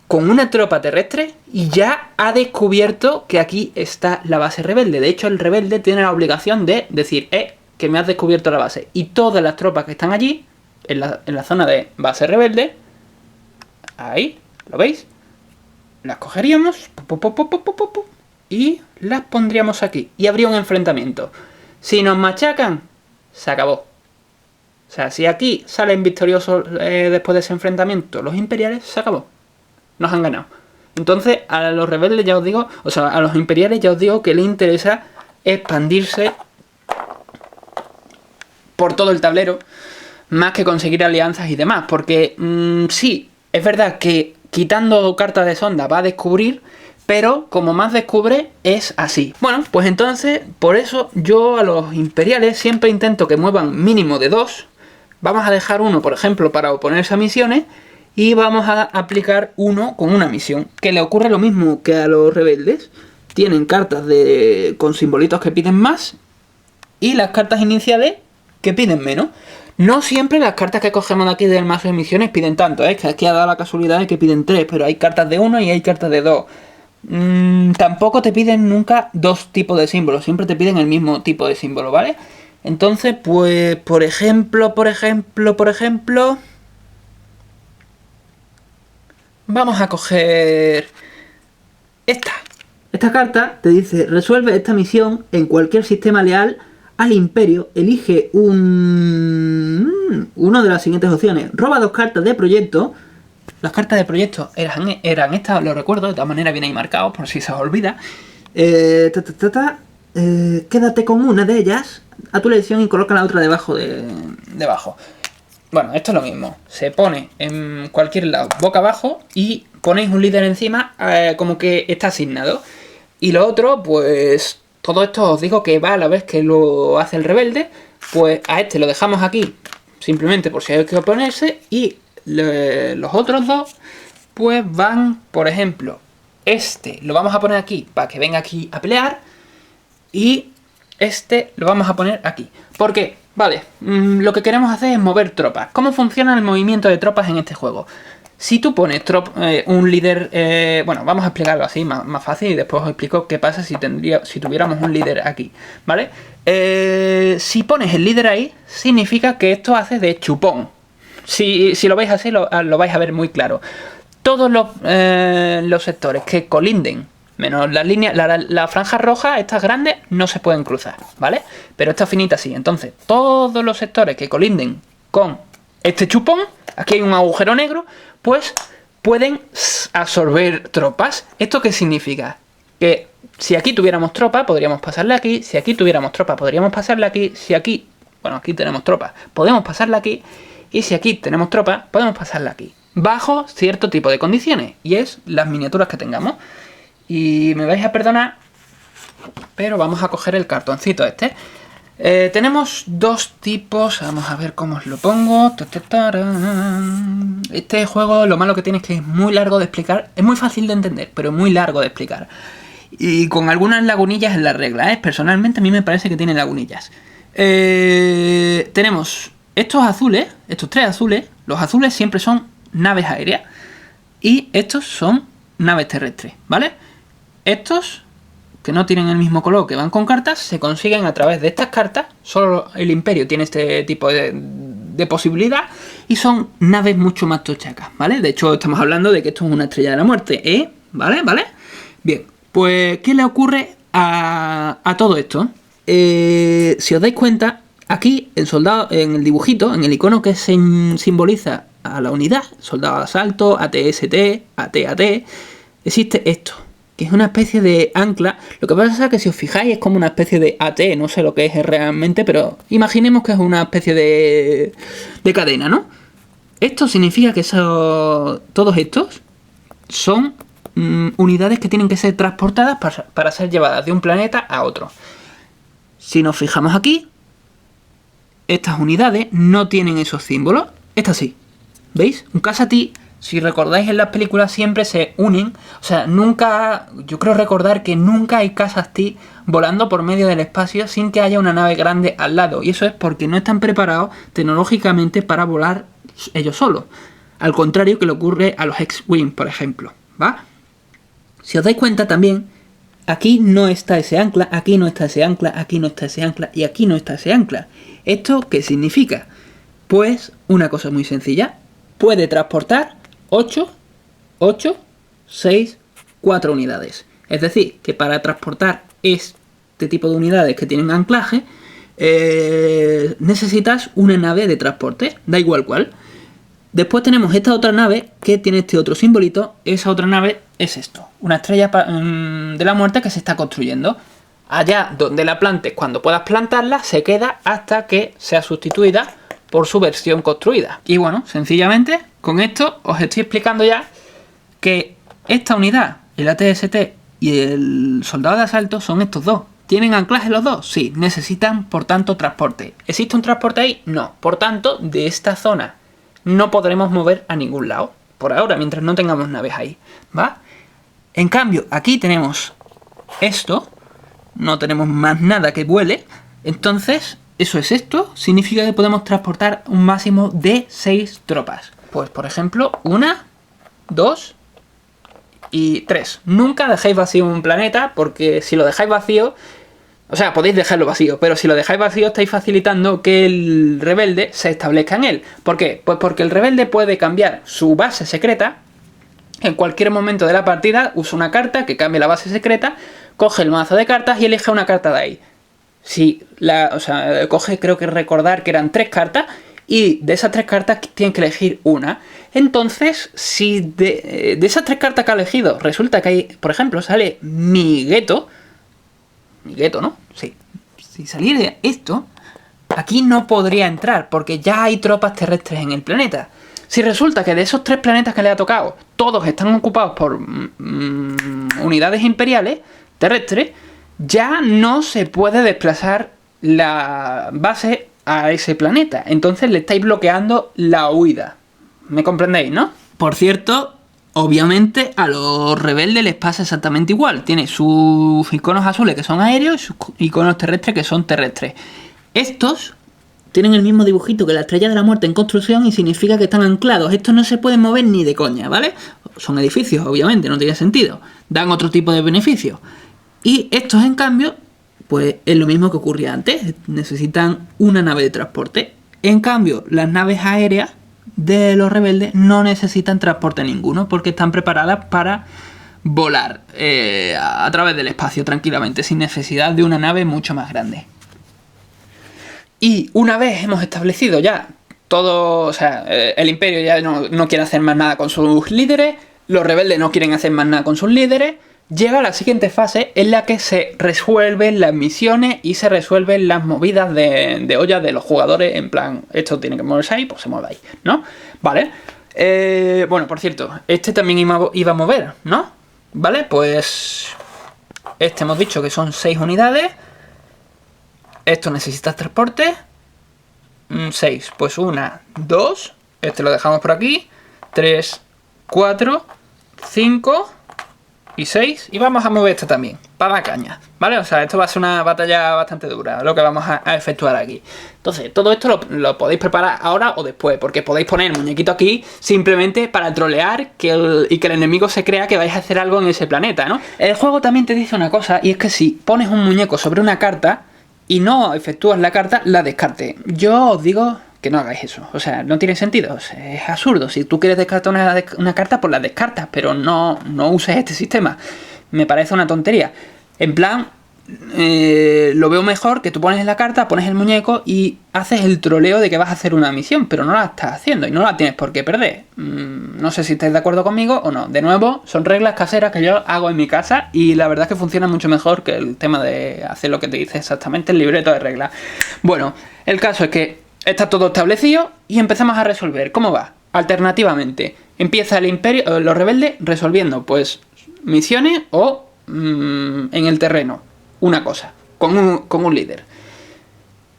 con una tropa terrestre y ya ha descubierto que aquí está la base rebelde. De hecho, el rebelde tiene la obligación de decir, que me has descubierto la base. Y todas las tropas que están allí, en la zona de base rebelde, ahí, ¿lo veis? Las cogeríamos y las pondríamos aquí. Y habría un enfrentamiento. Si nos machacan, se acabó. O sea, si aquí salen victoriosos después de ese enfrentamiento los imperiales, se acabó. Nos han ganado. Entonces, a los rebeldes ya os digo, o sea, a los imperiales ya os digo que les interesa expandirse por todo el tablero, más que conseguir alianzas y demás. Porque sí, es verdad que quitando cartas de sonda va a descubrir, pero como más descubre es así. Bueno, pues entonces, por eso yo a los imperiales siempre intento que muevan mínimo de 2. Vamos a dejar uno, por ejemplo, para oponerse a misiones. y vamos a aplicar uno con una misión, que le ocurre lo mismo que a los rebeldes. Tienen cartas con simbolitos que piden más y las cartas iniciales que piden menos. No siempre las cartas que cogemos de aquí del mazo de misiones piden tanto, ¿eh? Que aquí ha dado la casualidad de que piden 3, pero hay cartas de 1 y hay cartas de 2. Tampoco te piden nunca 2 tipos de símbolos, siempre te piden el mismo tipo de símbolo, ¿vale? Entonces, pues, por ejemplo, vamos a coger esta. Esta carta te dice, resuelve esta misión en cualquier sistema leal al Imperio, elige una de las siguientes opciones. Roba 2 cartas de proyecto. Las cartas de proyecto eran estas, lo recuerdo, de todas maneras viene ahí marcado, por si se os olvida. Quédate con una de ellas a tu elección y coloca la otra debajo debajo. Bueno, esto es lo mismo. Se pone en cualquier lado, boca abajo, y ponéis un líder encima como que está asignado. Y lo otro, pues todo esto os digo que va a la vez que lo hace el rebelde. Pues a este lo dejamos aquí, simplemente por si hay que oponerse. Y los otros dos, pues van, por ejemplo, este lo vamos a poner aquí para que venga aquí a pelear. Y este lo vamos a poner aquí. ¿Por qué? Vale, lo que queremos hacer es mover tropas. ¿Cómo funciona el movimiento de tropas en este juego? Si tú pones un líder... bueno, vamos a explicarlo así, más fácil, y después os explico qué pasa si tuviéramos un líder aquí, ¿vale? Si pones el líder ahí, significa que esto hace de chupón. Si lo veis así, lo vais a ver muy claro. Todos los sectores que colinden, menos las líneas, la franja roja, estas grandes, no se pueden cruzar, ¿vale? Pero esta finita sí. Entonces, todos los sectores que colinden con este chupón, aquí hay un agujero negro, pues pueden absorber tropas. ¿Esto qué significa? Que si aquí tuviéramos tropa, podríamos pasarla aquí. Si aquí tuviéramos tropa, podríamos pasarla aquí. Si aquí, bueno, aquí tenemos tropa, podemos pasarla aquí. Y si aquí tenemos tropa, podemos pasarla aquí. Bajo cierto tipo de condiciones. Y es las miniaturas que tengamos. Y me vais a perdonar, pero vamos a coger el cartoncito este. Tenemos 2 tipos, vamos a ver cómo os lo pongo. Este juego lo malo que tiene es que es muy largo de explicar. Es muy fácil de entender, pero muy largo de explicar. Y con algunas lagunillas en la regla, ¿eh? Personalmente a mí me parece que tiene lagunillas. Tenemos estos azules, estos 3 azules. Los azules siempre son naves aéreas. Y estos son naves terrestres, ¿vale? Estos, que no tienen el mismo color, que van con cartas, se consiguen a través de estas cartas. Solo el Imperio tiene este tipo de posibilidad. Y son naves mucho más tochacas, ¿vale? De hecho, estamos hablando de que esto es una estrella de la muerte, ¿eh? ¿Vale? Bien, pues, ¿qué le ocurre a todo esto? Si os dais cuenta, aquí el soldado, en el dibujito, en el icono que simboliza a la unidad, soldado de asalto, ATST, AT, existe esto, que es una especie de ancla. Lo que pasa es que si os fijáis es como una especie de AT, no sé lo que es realmente, pero imaginemos que es una especie de cadena, ¿no? Esto significa que todos estos son unidades que tienen que ser transportadas para ser llevadas de un planeta a otro. Si nos fijamos aquí, estas unidades no tienen esos símbolos, estas sí. ¿Veis? Un Kasati, si recordáis en las películas, siempre se unen. O sea, nunca, yo creo recordar que nunca hay Kasati volando por medio del espacio sin que haya una nave grande al lado. Y eso es porque no están preparados tecnológicamente para volar ellos solos. Al contrario que le ocurre a los X-Wing, por ejemplo, ¿va? Si os dais cuenta también, aquí no está ese ancla, aquí no está ese ancla, aquí no está ese ancla y aquí no está ese ancla. ¿Esto qué significa? Pues una cosa muy sencilla. Puede transportar 8, 6, 4 unidades. Es decir, que para transportar este tipo de unidades que tienen anclaje, necesitas una nave de transporte, da igual cuál. Después tenemos esta otra nave que tiene este otro simbolito. Esa otra nave es esto, una estrella de la muerte que se está construyendo. Allá donde la plantes, cuando puedas plantarla, se queda hasta que sea sustituida por su versión construida. Y bueno, sencillamente con esto os estoy explicando ya que esta unidad, el ATST y el soldado de asalto, son estos dos. ¿Tienen anclaje los dos? Sí. ¿Necesitan, por tanto, transporte? ¿Existe un transporte ahí? No. Por tanto, de esta zona no podremos mover a ningún lado. por ahora, mientras no tengamos naves ahí, ¿va? En cambio, aquí tenemos esto, no tenemos más nada que vuele, entonces, eso es esto, significa que podemos transportar un máximo de 6 tropas. Pues, por ejemplo, 1, 2 y 3. Nunca dejéis vacío un planeta, porque si lo dejáis vacío, o sea, podéis dejarlo vacío, pero si lo dejáis vacío estáis facilitando que el rebelde se establezca en él. ¿Por qué? Pues porque el rebelde puede cambiar su base secreta en cualquier momento de la partida, usa una carta que cambie la base secreta, coge el mazo de cartas y elige una carta de ahí. Si coge, creo que recordar que eran 3 cartas, y de esas 3 cartas tienen que elegir una. Entonces, si de esas 3 cartas que ha elegido resulta que hay, por ejemplo, sale mi gueto, ¿no? Sí. Si saliera esto, aquí no podría entrar, porque ya hay tropas terrestres en el planeta. Si resulta que de esos 3 planetas que le ha tocado, todos están ocupados por unidades imperiales terrestres, ya no se puede desplazar la base a ese planeta. Entonces le estáis bloqueando la huida. ¿Me comprendéis, no? Por cierto, obviamente a los rebeldes les pasa exactamente igual. Tiene sus iconos azules que son aéreos y sus iconos terrestres que son terrestres. Estos tienen el mismo dibujito que la estrella de la muerte en construcción y significa que están anclados. Estos no se pueden mover ni de coña, ¿vale? Son edificios, obviamente, no tiene sentido. Dan otro tipo de beneficios. Y estos, en cambio, pues es lo mismo que ocurría antes. Necesitan una nave de transporte. En cambio, las naves aéreas de los rebeldes no necesitan transporte ninguno porque están preparadas para volar a través del espacio tranquilamente, sin necesidad de una nave mucho más grande. Y una vez hemos establecido ya todo, o sea, el imperio ya no quiere hacer más nada con sus líderes, los rebeldes no quieren hacer más nada con sus líderes, llega la siguiente fase en la que se resuelven las misiones y se resuelven las movidas de olla de los jugadores, en plan, esto tiene que moverse ahí, pues se mueve ahí, ¿no? Vale. Bueno, por cierto, este también iba a mover, ¿no? Vale, pues este hemos dicho que son 6 unidades. Esto necesita transporte. 6, pues 1, 2. Este lo dejamos por aquí. 3, 4, 5 y 6. Y vamos a mover esto también, para la caña, ¿vale? O sea, esto va a ser una batalla bastante dura, lo que vamos a efectuar aquí. Entonces, todo esto lo podéis preparar ahora o después, porque podéis poner el muñequito aquí simplemente para trolear y que el enemigo se crea que vais a hacer algo en ese planeta, ¿no? El juego también te dice una cosa, y es que si pones un muñeco sobre una carta y no efectúas la carta, la descarte. Yo os digo que no hagáis eso. O sea, no tiene sentido. O sea, es absurdo. Si tú quieres descartar una carta, pues la descartas, pero no uses este sistema. Me parece una tontería. En plan, lo veo mejor que tú pones la carta, pones el muñeco y haces el troleo de que vas a hacer una misión, pero no la estás haciendo y no la tienes por qué perder. No sé si estáis de acuerdo conmigo o no. De nuevo, son reglas caseras que yo hago en mi casa y la verdad es que funciona mucho mejor que el tema de hacer lo que te dice exactamente el libreto de reglas. Bueno, el caso es que está todo establecido y empezamos a resolver. ¿Cómo va? Alternativamente, empieza el imperio, los rebeldes resolviendo pues misiones o en el terreno. Una cosa, con un líder.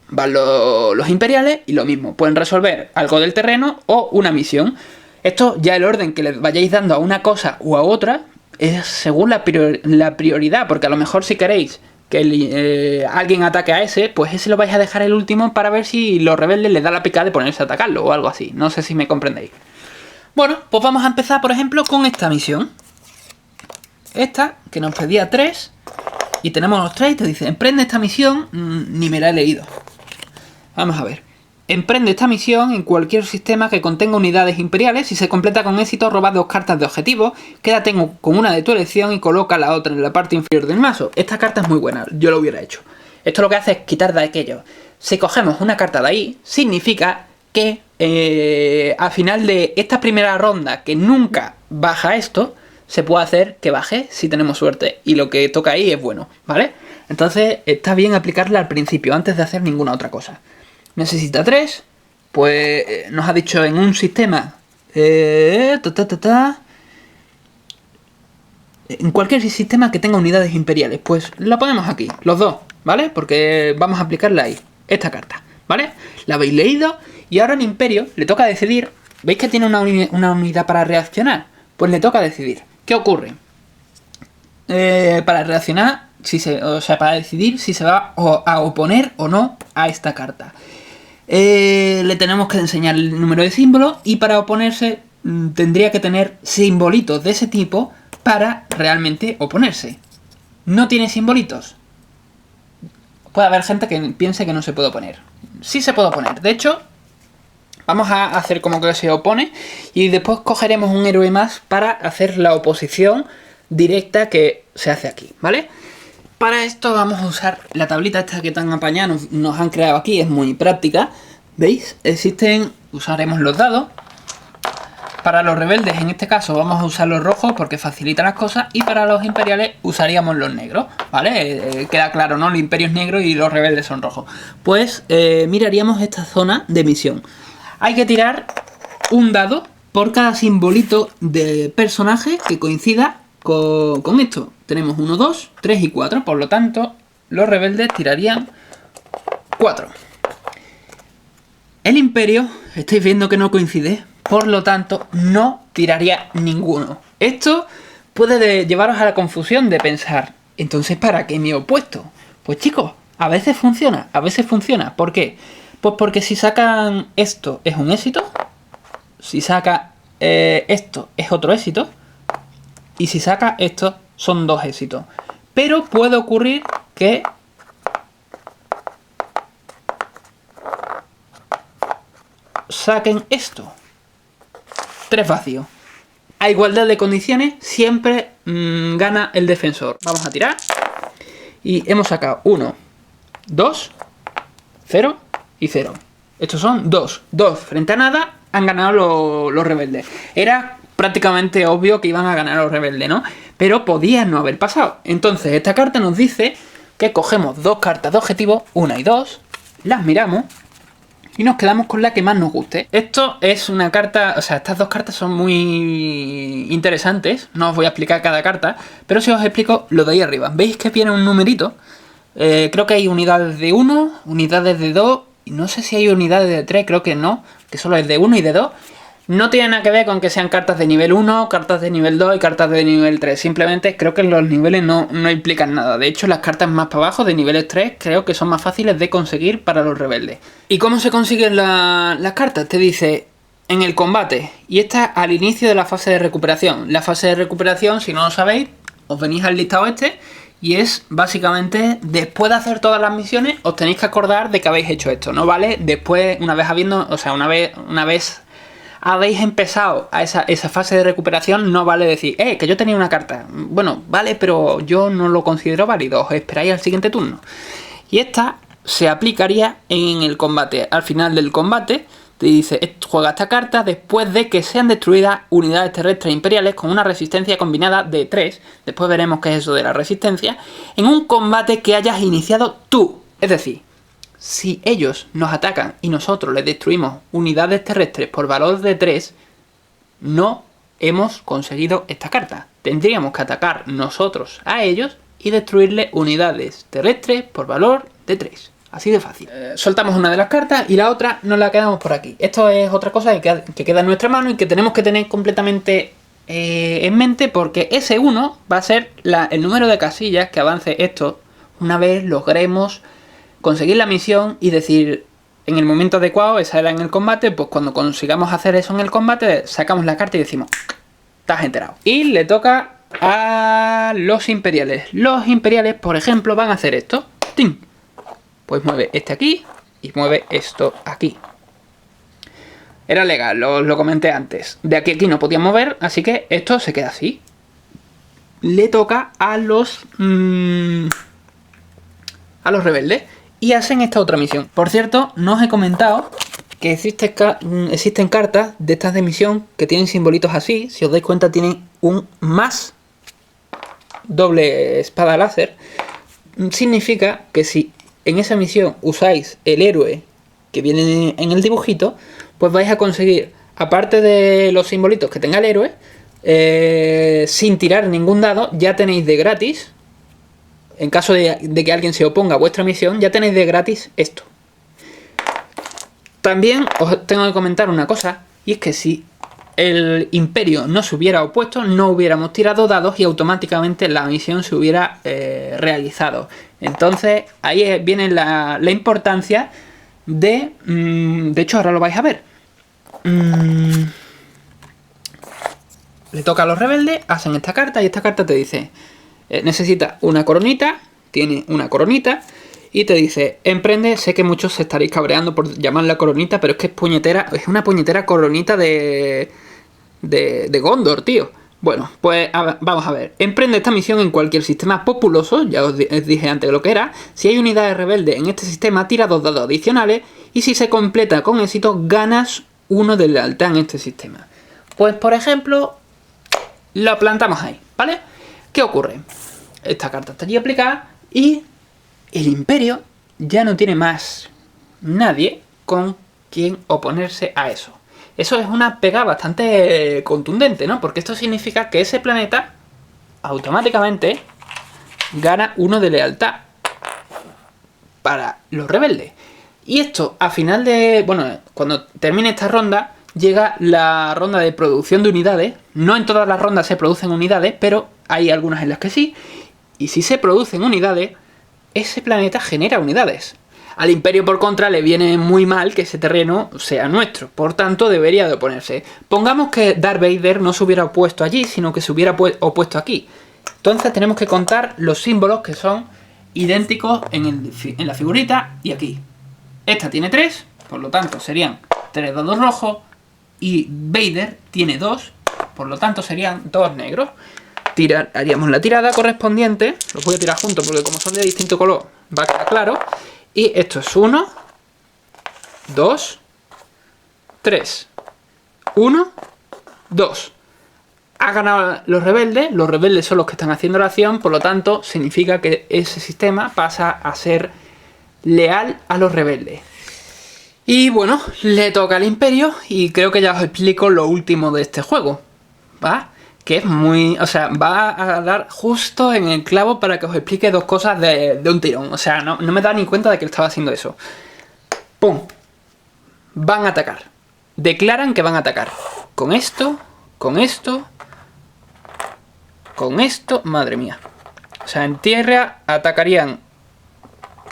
Van los imperiales y lo mismo, pueden resolver algo del terreno o una misión. Esto ya el orden que le vayáis dando a una cosa o a otra es según la prioridad, porque a lo mejor si queréis que alguien ataque a ese, pues ese lo vais a dejar el último para ver si los rebeldes les da la picada de ponerse a atacarlo o algo así. No sé si me comprendéis. Bueno, pues vamos a empezar por ejemplo con esta misión. Esta, que nos pedía 3. Y tenemos los 3 y te dice, emprende esta misión, ni me la he leído. Vamos a ver. Emprende esta misión en cualquier sistema que contenga unidades imperiales. Si se completa con éxito, roba 2 cartas de objetivo. Quédate con una de tu elección y coloca la otra en la parte inferior del mazo. Esta carta es muy buena, yo lo hubiera hecho. Esto lo que hace es quitar de aquello. Si cogemos una carta de ahí, significa que al final de esta primera ronda, que nunca baja esto, se puede hacer que baje si tenemos suerte y lo que toca ahí es bueno, ¿vale? Entonces está bien aplicarla al principio, antes de hacer ninguna otra cosa. Necesita 3, pues nos ha dicho en un sistema en cualquier sistema que tenga unidades imperiales, pues la ponemos aquí, los 2, ¿vale? Porque vamos a aplicarla ahí, esta carta, ¿vale? La habéis leído y ahora en Imperio le toca decidir ¿Veis que tiene una unidad para reaccionar? Pues le toca decidir. ¿Qué ocurre? Para reaccionar, para decidir si se va a oponer o no a esta carta. Le tenemos que enseñar el número de símbolos y para oponerse tendría que tener simbolitos de ese tipo para realmente oponerse. ¿No tiene simbolitos? Puede haber gente que piense que no se puede oponer. Sí se puede oponer. De hecho, vamos a hacer como que se opone y después cogeremos un héroe más para hacer la oposición directa que se hace aquí, ¿vale? Para esto vamos a usar la tablita esta que tan apañada nos han creado aquí, es muy práctica. ¿Veis? Usaremos los dados. Para los rebeldes, en este caso, vamos a usar los rojos porque facilita las cosas. Y para los imperiales usaríamos los negros, ¿vale? Queda claro, ¿no? El imperio es negro y los rebeldes son rojos. Pues miraríamos esta zona de misión. Hay que tirar un dado por cada simbolito de personaje que coincida con esto. Tenemos 1, 2, 3 y 4. Por lo tanto, los rebeldes tirarían 4. El imperio, estáis viendo que no coincide. Por lo tanto, no tiraría ninguno. Esto puede llevaros a la confusión de pensar, entonces, ¿para qué me he opuesto? Pues chicos, a veces funciona, a veces funciona. ¿Por qué? Pues porque si sacan esto es un éxito, si saca esto es otro éxito, y si saca esto son dos éxitos. Pero puede ocurrir que saquen esto. 3 vacíos. A igualdad de condiciones siempre gana el defensor. Vamos a tirar. Y hemos sacado 1, 2, 0 y 0. Estos son 2. 2 frente a nada han ganado los rebeldes. Era prácticamente obvio que iban a ganar los rebeldes, ¿no? Pero podía no haber pasado. Entonces esta carta nos dice que cogemos 2 cartas de objetivo, 1 y 2, las miramos y nos quedamos con la que más nos guste. Esto es una carta, o sea, estas 2 cartas son muy interesantes. No os voy a explicar cada carta, pero si os explico lo de ahí arriba. ¿Veis que tiene un numerito? Creo que hay unidades de 1, unidades de 2, y no sé si hay unidades de 3, creo que no, que solo es de 1 y de 2. No tiene nada que ver con que sean cartas de nivel 1, cartas de nivel 2 y cartas de nivel 3. Simplemente creo que los niveles no implican nada. De hecho, las cartas más para abajo, de niveles 3, creo que son más fáciles de conseguir para los rebeldes. ¿Y cómo se consiguen las cartas? Te dice en el combate. Y esta al inicio de la fase de recuperación. La fase de recuperación, si no lo sabéis, os venís al listado este. Y es básicamente, después de hacer todas las misiones, os tenéis que acordar de que habéis hecho esto. No vale después, una vez habéis empezado a esa fase de recuperación, no vale decir, que yo tenía una carta. Bueno, vale, pero yo no lo considero válido. Os esperáis al siguiente turno. Y esta se aplicaría en el combate. Al final del combate, te dice, juega esta carta después de que sean destruidas unidades terrestres imperiales con una resistencia combinada de 3. Después veremos qué es eso de la resistencia. En un combate que hayas iniciado tú. Es decir, si ellos nos atacan y nosotros les destruimos unidades terrestres por valor de 3, no hemos conseguido esta carta. Tendríamos que atacar nosotros a ellos y destruirle unidades terrestres por valor de 3. Así de fácil. Soltamos una de las cartas y la otra nos la quedamos por aquí. Esto es otra cosa que queda en nuestra mano y que tenemos que tener completamente en mente, porque ese 1 va a ser el número de casillas que avance esto una vez logremos conseguir la misión y decir en el momento adecuado, esa era en el combate, pues cuando consigamos hacer eso en el combate, sacamos la carta y decimos, estás enterado. Y le toca a los imperiales. Los imperiales, por ejemplo, van a hacer esto. ¡Tin! Pues mueve este aquí y mueve esto aquí. Era legal, lo comenté antes. De aquí a aquí no podía mover, así que esto se queda así. Le toca a los rebeldes. Y hacen esta otra misión. Por cierto, no os he comentado que existen cartas de estas de misión que tienen simbolitos así. Si os dais cuenta, tienen un más doble espada láser. Significa que si en esa misión usáis el héroe que viene en el dibujito, pues vais a conseguir, aparte de los simbolitos que tenga el héroe, sin tirar ningún dado, ya tenéis de gratis. En caso de que alguien se oponga a vuestra misión, ya tenéis de gratis esto. También os tengo que comentar una cosa, Y es que si el Imperio no se hubiera opuesto, no hubiéramos tirado dados y automáticamente la misión se hubiera realizado. Entonces ahí viene la importancia de... de hecho ahora lo vais a ver. Le toca a los rebeldes, hacen esta carta y esta carta te dice... necesita una coronita, tiene una coronita... Y te dice, emprende, sé que muchos se estaréis cabreando por llamarla coronita, pero es que es puñetera, es una puñetera coronita de Gondor, tío. Bueno, pues vamos a ver. Emprende esta misión en cualquier sistema populoso, ya os dije antes lo que era. Si hay unidades rebeldes en este sistema, tira 2 dados adicionales. Y si se completa con éxito, ganas 1 de lealtad en este sistema. Pues, por ejemplo, lo plantamos ahí, ¿vale? ¿Qué ocurre? Esta carta está allí aplicada y... el Imperio ya no tiene más nadie con quien oponerse a eso. Eso es una pega bastante contundente, ¿no? Porque esto significa que ese planeta automáticamente gana 1 de lealtad para los rebeldes. Y esto, a final de... bueno, cuando termine esta ronda, llega la ronda de producción de unidades. No en todas las rondas se producen unidades, pero hay algunas en las que sí. Y si se producen unidades... ese planeta genera unidades. Al Imperio, por contra, le viene muy mal que ese terreno sea nuestro. Por tanto, debería de oponerse. Pongamos que Darth Vader no se hubiera opuesto allí, sino que se hubiera opuesto aquí. Entonces tenemos que contar los símbolos que son idénticos en la figurita y aquí. Esta tiene 3, por lo tanto serían 3 dados rojos. Y Vader tiene 2, por lo tanto serían 2 negros. Haríamos la tirada correspondiente. Los voy a tirar juntos porque como son de distinto color va a quedar claro. Y esto es 1, 2, 3. 1, 2. Ha ganado los rebeldes. Los rebeldes son los que están haciendo la acción. Por lo tanto, significa que ese sistema pasa a ser leal a los rebeldes. Y bueno, le toca al Imperio. Y creo que ya os explico lo último de este juego, ¿va? Que es muy... o sea, va a dar justo en el clavo para que os explique 2 cosas de un tirón. O sea, no me da ni cuenta de que estaba haciendo eso. ¡Pum! Van a atacar. Declaran que van a atacar. Con esto, con esto, con esto... madre mía. O sea, en tierra atacarían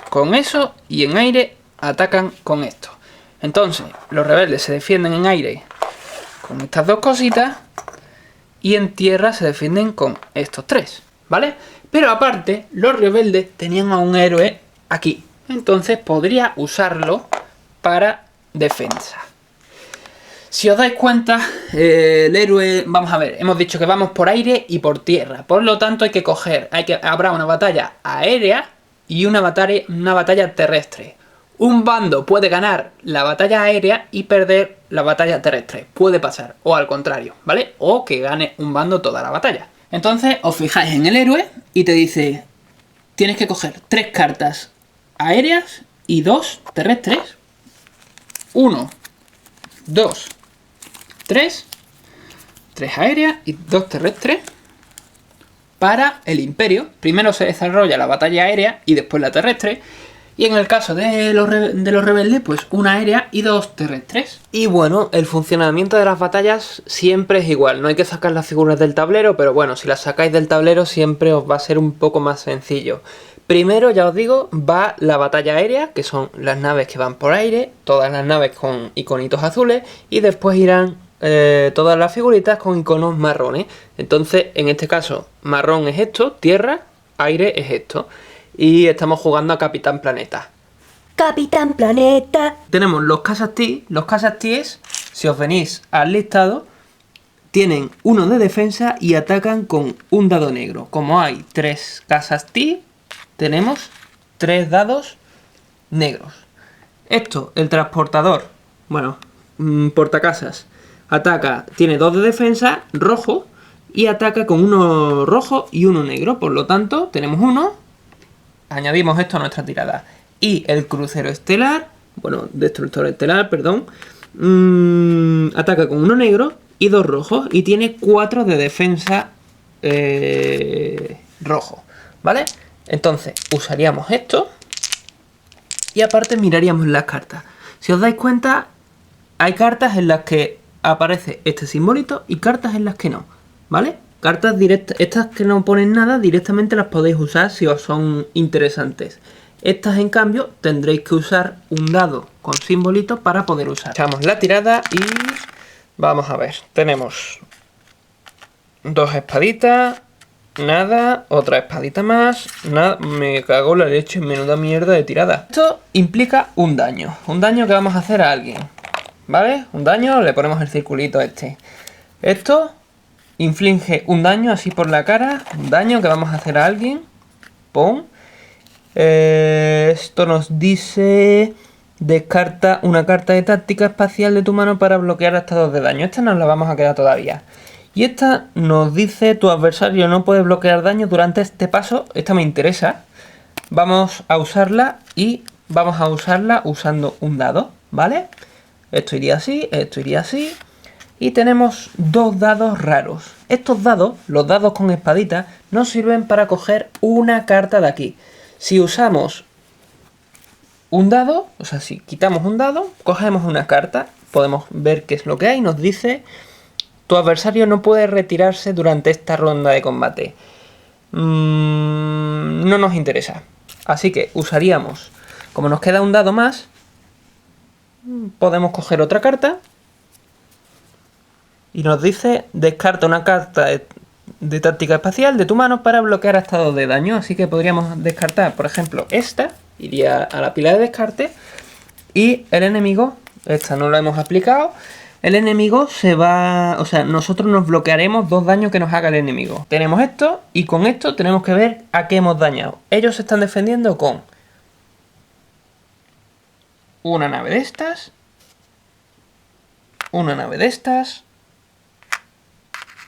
con eso y en aire atacan con esto. Entonces, los rebeldes se defienden en aire con estas 2 cositas. Y en tierra se defienden con estos 3, ¿vale? Pero aparte, los rebeldes tenían a un héroe aquí. Entonces podría usarlo para defensa. Si os dais cuenta, el héroe... vamos a ver, hemos dicho que vamos por aire y por tierra. Por lo tanto hay que coger... habrá una batalla aérea y una batalla terrestre. Un bando puede ganar la batalla aérea y perder la batalla terrestre. Puede pasar. O al contrario, ¿vale? O que gane un bando toda la batalla. Entonces os fijáis en el héroe y te dice... tienes que coger 3 cartas aéreas y 2 terrestres. 1, 2, 3. 3 aéreas y 2 terrestres. Para el Imperio. Primero se desarrolla la batalla aérea y después la terrestre. Y en el caso de los rebeldes, pues 1 aérea y 2 terrestres. Y bueno, el funcionamiento de las batallas siempre es igual. No hay que sacar las figuras del tablero, pero bueno, si las sacáis del tablero siempre os va a ser un poco más sencillo. Primero, ya os digo, va la batalla aérea, que son las naves que van por aire, todas las naves con iconitos azules, y después irán todas las figuritas con iconos marrones. Entonces, en este caso, marrón es esto, tierra, aire es esto. Y estamos jugando a Capitán Planeta. Capitán Planeta. Tenemos los Casas T. Los Casas T, si os venís al listado, tienen 1 de defensa y atacan con un dado negro. Como hay 3 Casas T, tenemos 3 dados negros. Esto, el transportador, bueno, portacasas, ataca, tiene 2 de defensa, rojo, y ataca con 1 rojo y 1 negro. Por lo tanto, tenemos 1. Añadimos esto a nuestra tirada. Y el crucero estelar, bueno, destructor estelar, perdón, ataca con 1 negro y 2 rojos. Y tiene 4 de defensa rojo, ¿vale? Entonces usaríamos esto. Y aparte miraríamos las cartas. Si os dais cuenta, hay cartas en las que aparece este simbolito y cartas en las que no, ¿vale? Cartas directas, estas que no ponen nada, directamente las podéis usar si os son interesantes. Estas, en cambio, tendréis que usar un dado con simbolitos para poder usar. Echamos la tirada y vamos a ver. Tenemos 2 espaditas, nada, otra espadita más, nada, me cago en la leche, menuda mierda de tirada. Esto implica un daño que vamos a hacer a alguien, ¿vale? Un daño, le ponemos el circulito este. Esto inflige un daño así por la cara, un daño que vamos a hacer a alguien. ¡Pum! Esto nos dice: descarta una carta de táctica espacial de tu mano para bloquear hasta 2 de daño. Esta nos la vamos a quedar todavía. Y esta nos dice: tu adversario no puede bloquear daño durante este paso. Esta me interesa. Vamos a usarla y vamos a usarla usando un dado, ¿vale? Esto iría así, esto iría así. Y tenemos 2 dados raros. Estos dados, los dados con espadita, nos sirven para coger una carta de aquí. Si usamos un dado, o sea, si quitamos un dado, cogemos una carta, podemos ver qué es lo que hay. Nos dice: tu adversario no puede retirarse durante esta ronda de combate. No nos interesa. Así que usaríamos, como nos queda un dado más, podemos coger otra carta. Y nos dice: descarta una carta de táctica espacial de tu mano para bloquear hasta 2 de daño. Así que podríamos descartar, por ejemplo, esta. Iría a la pila de descarte. Y el enemigo, esta no la hemos aplicado. El enemigo se va... O sea, nosotros nos bloquearemos 2 daños que nos haga el enemigo. Tenemos esto y con esto tenemos que ver a qué hemos dañado. Ellos se están defendiendo con una nave de estas, una nave de estas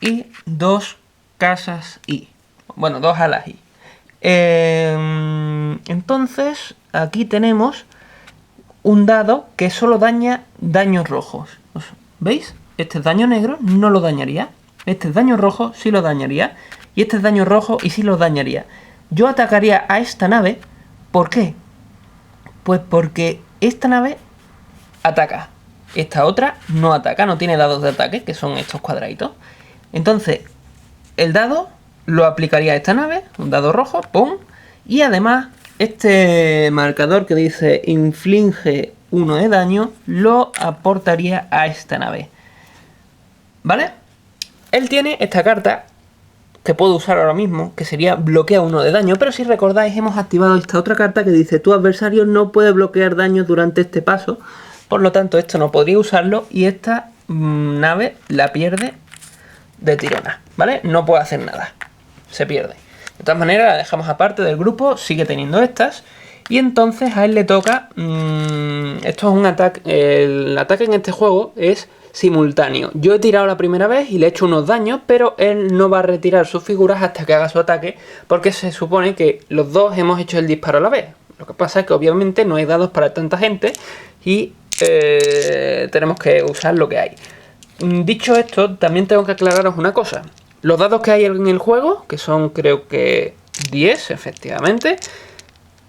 y 2 casas I. Bueno, 2 alas I. Entonces, aquí tenemos un dado que solo daña daños rojos. ¿Veis? Este es daño negro, no lo dañaría. Este es daño rojo, sí lo dañaría. Y este es daño rojo y sí lo dañaría. Yo atacaría a esta nave. ¿Por qué? Pues porque esta nave ataca. Esta otra no ataca, no tiene dados de ataque, que son estos cuadraditos. Entonces, el dado lo aplicaría a esta nave, un dado rojo, ¡pum! Y además, este marcador que dice inflige 1 de daño, lo aportaría a esta nave. ¿Vale? Él tiene esta carta que puedo usar ahora mismo, que sería bloquea 1 de daño, pero si recordáis hemos activado esta otra carta que dice: tu adversario no puede bloquear daño durante este paso, por lo tanto esto no podría usarlo y esta nave la pierde de tirona, ¿vale? No puede hacer nada, se pierde. De todas maneras la dejamos aparte del grupo, sigue teniendo estas. Y entonces a él le toca... esto es un ataque... El ataque en este juego es simultáneo. Yo he tirado la primera vez y le he hecho unos daños, pero él no va a retirar sus figuras hasta que haga su ataque, porque se supone que los dos hemos hecho el disparo a la vez. Lo que pasa es que obviamente no hay dados para tanta gente y tenemos que usar lo que hay. Dicho esto, también tengo que aclararos una cosa. Los dados que hay en el juego, que son creo que 10, efectivamente,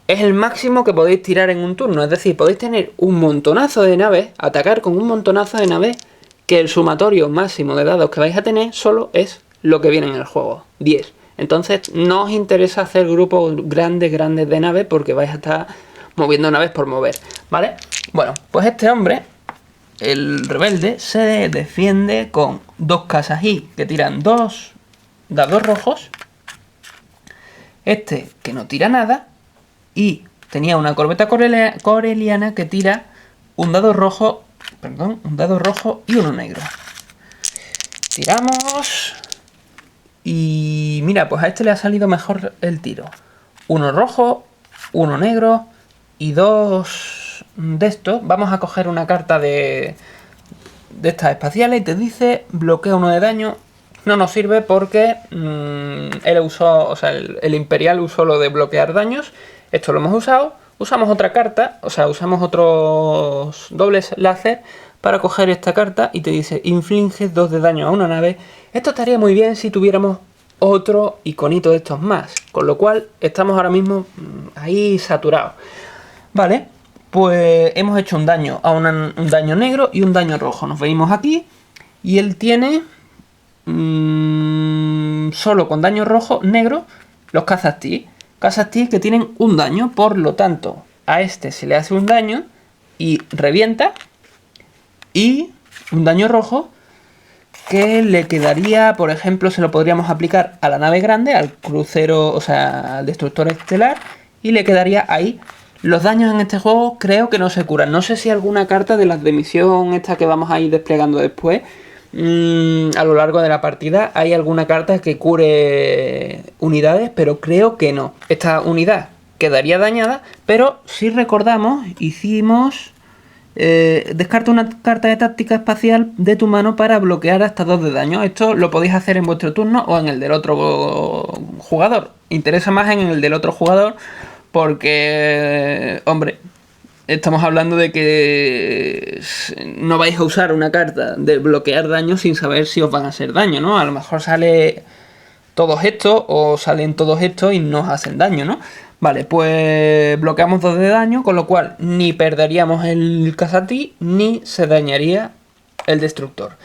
es el máximo que podéis tirar en un turno. Es decir, podéis tener un montonazo de naves, atacar con un montonazo de naves, que el sumatorio máximo de dados que vais a tener solo es lo que viene en el juego, 10. Entonces no os interesa hacer grupos grandes de naves porque vais a estar moviendo naves por mover, ¿vale? Bueno, pues este hombre, el rebelde, se defiende con 2 casas I que tiran 2 dados rojos. Este que no tira nada. Y tenía una corbeta coreliana que tira un dado rojo, un dado rojo y uno negro. Tiramos. Y mira, pues a este le ha salido mejor el tiro. Uno rojo, uno negro y 2 de estos. Vamos a coger una carta de estas espaciales y te dice bloquea 1 de daño. No nos sirve porque él usó, o sea, el Imperial usó lo de bloquear daños. Esto lo hemos usado. Usamos otra carta, o sea, usamos otros dobles láser para coger esta carta y te dice inflige 2 de daño a una nave. Esto estaría muy bien si tuviéramos otro iconito de estos más, con lo cual estamos ahora mismo ahí saturados. Vale, pues hemos hecho un daño a un daño negro y un daño rojo. Nos venimos aquí Y él tiene solo con daño rojo, negro, los Kha'Zix. Kha'Zix que tienen un daño, por lo tanto, a este se le hace un daño y revienta. Y un daño rojo que le quedaría, por ejemplo, se lo podríamos aplicar a la nave grande, al crucero, o sea, al destructor estelar, y le quedaría ahí. Los daños en este juego creo que no se curan. No sé si alguna carta de las de misión esta que vamos a ir desplegando después, a lo largo de la partida, hay alguna carta que cure unidades, pero creo que no. Esta unidad quedaría dañada, pero si recordamos, hicimos... descarta una carta de táctica espacial de tu mano para bloquear hasta 2 de daño. Esto lo podéis hacer en vuestro turno o en el del otro jugador. Interesa más en el del otro jugador porque, hombre, estamos hablando de que no vais a usar una carta de bloquear daño sin saber si os van a hacer daño, ¿no? A lo mejor sale todos estos o salen todos estos y nos hacen daño, ¿no? Vale, pues bloqueamos 2 de daño, con lo cual ni perderíamos el Kha'Zix ni se dañaría el destructor.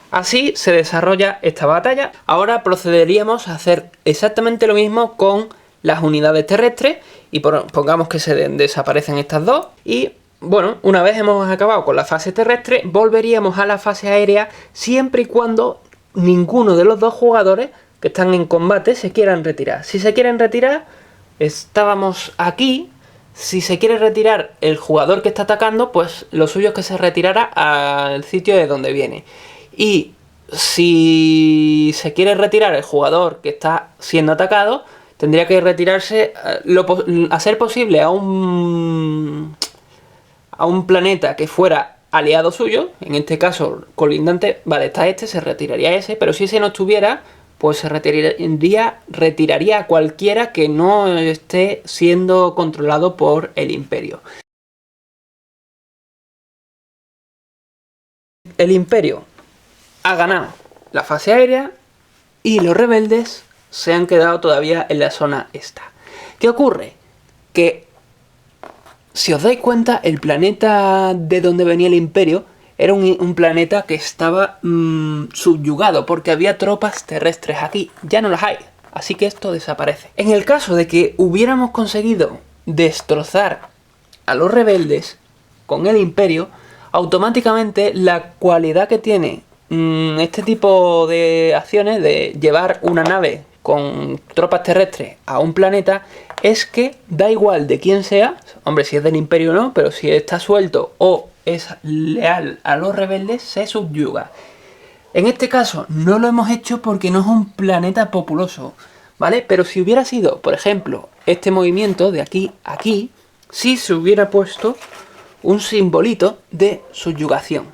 Así se desarrolla esta batalla. Ahora procederíamos a hacer exactamente lo mismo con las unidades terrestres y pongamos que se desaparecen estas dos. Y bueno, una vez hemos acabado con la fase terrestre, volveríamos a la fase aérea siempre y cuando ninguno de los dos jugadores que están en combate se quieran retirar. Si se quieren retirar, estábamos aquí. Si se quiere retirar el jugador que está atacando, pues lo suyo es que se retirara al sitio de donde viene. Y si se quiere retirar el jugador que está siendo atacado, tendría que retirarse a ser posible a un planeta que fuera aliado suyo. En este caso colindante, vale, está este, se retiraría ese. Pero si ese no estuviera, pues se retiraría a cualquiera que no esté siendo controlado por el Imperio. El Imperio ha ganado la fase aérea y los rebeldes se han quedado todavía en la zona esta. ¿Qué ocurre? Que, si os dais cuenta, el planeta de donde venía el Imperio era un planeta que estaba subyugado porque había tropas terrestres aquí. Ya no las hay, así que esto desaparece. En el caso de que hubiéramos conseguido destrozar a los rebeldes con el Imperio, automáticamente la cualidad que tiene este tipo de acciones de llevar una nave con tropas terrestres a un planeta es que da igual de quién sea, hombre, si es del Imperio o no, pero si está suelto o es leal a los rebeldes, se subyuga. En este caso no lo hemos hecho porque no es un planeta populoso, ¿vale? Pero si hubiera sido, por ejemplo, este movimiento de aquí a aquí, sí se hubiera puesto un simbolito de subyugación.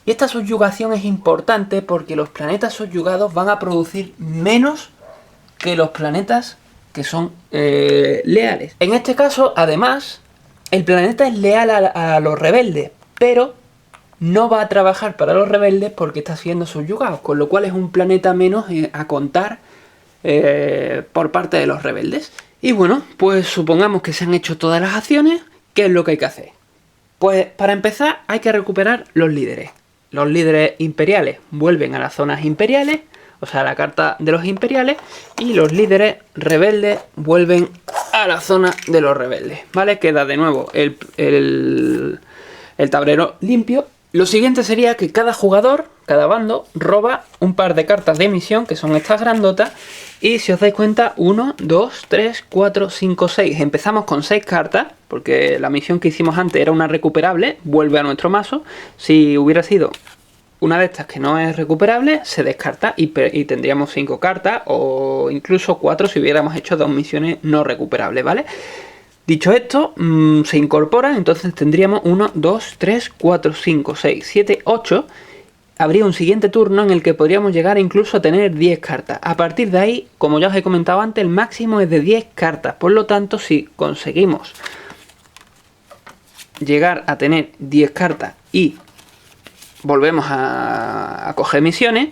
Y esta subyugación es importante porque los planetas subyugados van a producir menos que los planetas que son leales. En este caso, además, el planeta es leal a los rebeldes, pero no va a trabajar para los rebeldes porque está siendo subyugado, con lo cual es un planeta menos a contar por parte de los rebeldes. Y bueno, pues supongamos que se han hecho todas las acciones. ¿Qué es lo que hay que hacer? Pues para empezar hay que recuperar los líderes. Los líderes imperiales vuelven a las zonas imperiales, o sea, a la carta de los imperiales, y los líderes rebeldes vuelven a la zona de los rebeldes, ¿vale? Queda de nuevo el tablero limpio. Lo siguiente sería que cada jugador, cada bando, roba un par de cartas de misión, que son estas grandotas, y si os dais cuenta, 1, 2, 3, 4, 5, 6. Empezamos con 6 cartas, porque la misión que hicimos antes era una recuperable, vuelve a nuestro mazo. Si hubiera sido una de estas que no es recuperable, se descarta y tendríamos 5 cartas, o incluso 4 si hubiéramos hecho 2 misiones no recuperables, ¿vale? Dicho esto, se incorpora, entonces tendríamos 1, 2, 3, 4, 5, 6, 7, 8. Habría un siguiente turno en el que podríamos llegar incluso a tener 10 cartas. A partir de ahí, como ya os he comentado antes, el máximo es de 10 cartas. Por lo tanto, si conseguimos llegar a tener 10 cartas y volvemos a coger misiones,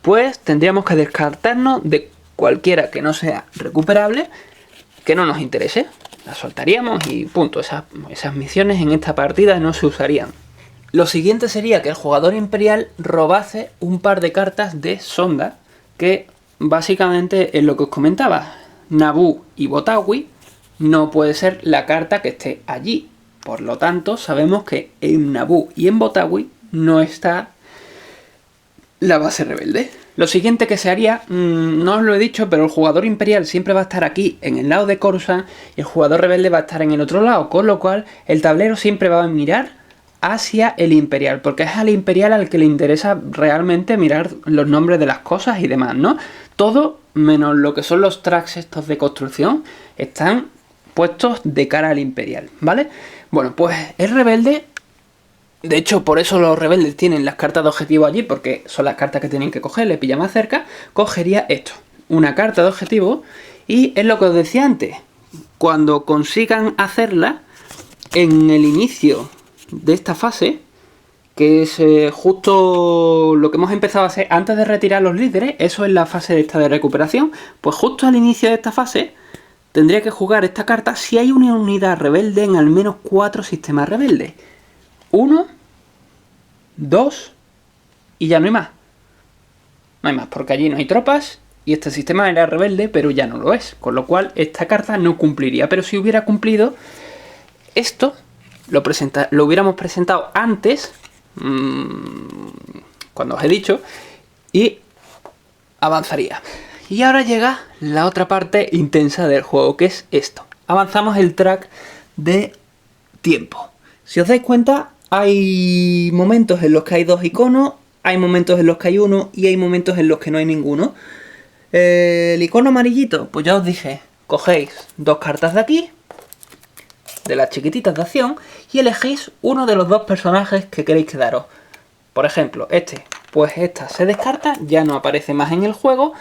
pues tendríamos que descartarnos de cualquiera que no sea recuperable, que no nos interese. Las soltaríamos y punto. Esas misiones en esta partida no se usarían. Lo siguiente sería que el jugador imperial robase un par de cartas de Sonda, que básicamente es lo que os comentaba. Naboo y Botawi no puede ser la carta que esté allí. Por lo tanto, sabemos que en Naboo y en Botawi no está la base rebelde. Lo siguiente que se haría, no os lo he dicho, pero el jugador imperial siempre va a estar aquí en el lado de Coruscant y el jugador rebelde va a estar en el otro lado, con lo cual el tablero siempre va a mirar hacia el imperial, porque es al imperial al que le interesa realmente mirar los nombres de las cosas y demás, ¿no? Todo menos lo que son los tracks estos de construcción están puestos de cara al imperial, ¿vale? Bueno, pues el rebelde, de hecho por eso los rebeldes tienen las cartas de objetivo allí, porque son las cartas que tienen que coger, le pilla más cerca, cogería esto, una carta de objetivo, y es lo que os decía antes, cuando consigan hacerla en el inicio de esta fase, que es justo lo que hemos empezado a hacer antes de retirar los líderes, eso es la fase esta de recuperación, pues justo al inicio de esta fase tendría que jugar esta carta si hay una unidad rebelde en al menos 4 sistemas rebeldes. 1, 2 y ya no hay más. No hay más, porque allí no hay tropas y este sistema era rebelde, pero ya no lo es. Con lo cual esta carta no cumpliría, pero si hubiera cumplido, esto lo hubiéramos presentado antes, cuando os he dicho, y avanzaría. Y ahora llega la otra parte intensa del juego, que es esto. Avanzamos el track de tiempo. Si os dais cuenta, hay momentos en los que hay 2 iconos, hay momentos en los que hay 1 y hay momentos en los que no hay ninguno. El icono amarillito, pues ya os dije, cogéis 2 cartas de aquí, de las chiquititas de acción, y elegís uno de los 2 personajes que queréis que daros. Por ejemplo, pues esta se descarta, ya no aparece más en el juego,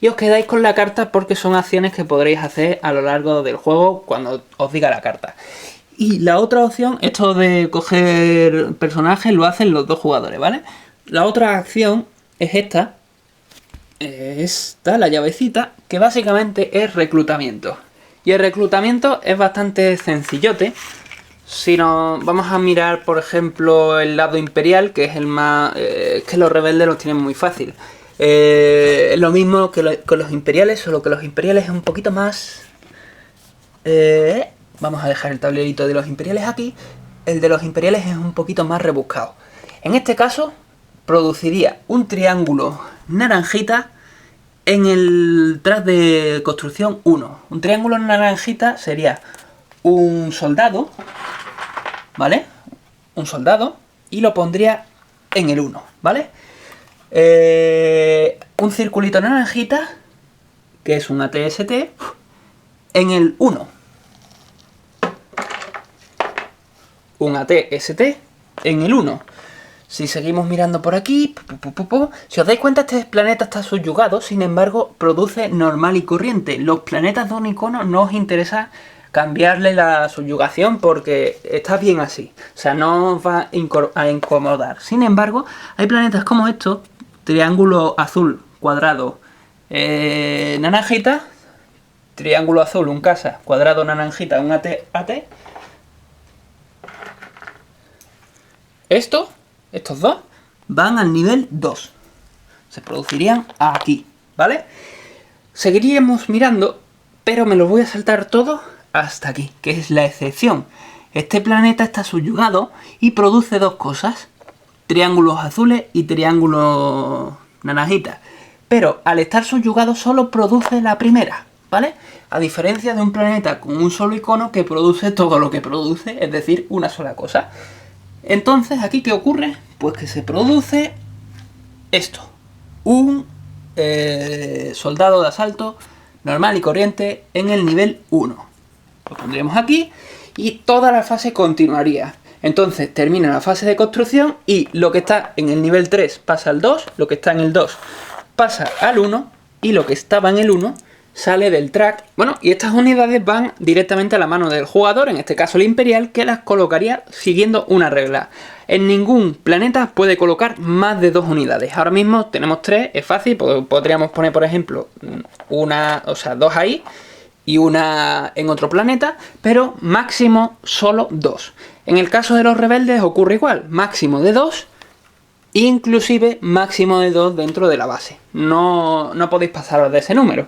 y os quedáis con la carta porque son acciones que podréis hacer a lo largo del juego cuando os diga la carta. Y la otra opción, esto de coger personajes, lo hacen los 2 jugadores, ¿vale? La otra acción es esta, la llavecita, que básicamente es reclutamiento. Y el reclutamiento es bastante sencillote. Si nos vamos a mirar, por ejemplo, el lado imperial, que es el más... que los rebeldes los tienen muy fácil. Lo mismo que con los imperiales, solo que los imperiales es un poquito más... vamos a dejar el tablerito de los imperiales aquí. El de los imperiales es un poquito más rebuscado. En este caso, produciría un triángulo naranjita en el track de construcción 1. Un triángulo naranjita sería un soldado, ¿vale? Un soldado, y lo pondría en el 1, ¿vale? Un circulito naranjita, que es un ATST, en el 1. Un ATST en el 1. Si seguimos mirando por aquí, si os dais cuenta, este planeta está subyugado, sin embargo, produce normal y corriente. Los planetas de un icono no os interesa cambiarle la subyugación porque está bien así. O sea, no os va a incomodar. Sin embargo, hay planetas como estos, triángulo azul, cuadrado, naranjita, triángulo azul, un casa, cuadrado, naranjita, un AT. Estos 2 van al nivel 2. Se producirían aquí, ¿vale? Seguiríamos mirando, pero me los voy a saltar todos hasta aquí, que es la excepción. Este planeta está subyugado y produce 2 cosas. Triángulos azules y triángulos naranjitas. Pero al estar subyugado solo produce la primera, ¿vale? A diferencia de un planeta con un solo icono que produce todo lo que produce, es decir, una sola cosa. Entonces, ¿aquí qué ocurre? Pues que se produce esto. Un soldado de asalto normal y corriente en el nivel 1. Lo pondríamos aquí y toda la fase continuaría. Entonces termina la fase de construcción y lo que está en el nivel 3 pasa al 2, lo que está en el 2 pasa al 1 y lo que estaba en el 1 sale del track. Bueno, y estas unidades van directamente a la mano del jugador, en este caso el imperial, que las colocaría siguiendo una regla. En ningún planeta puede colocar más de 2 unidades. Ahora mismo tenemos 3, es fácil, podríamos poner, por ejemplo, 2 ahí y una en otro planeta, pero máximo solo 2. En el caso de los rebeldes ocurre igual, máximo de 2, inclusive máximo de 2 dentro de la base. No podéis pasaros de ese número,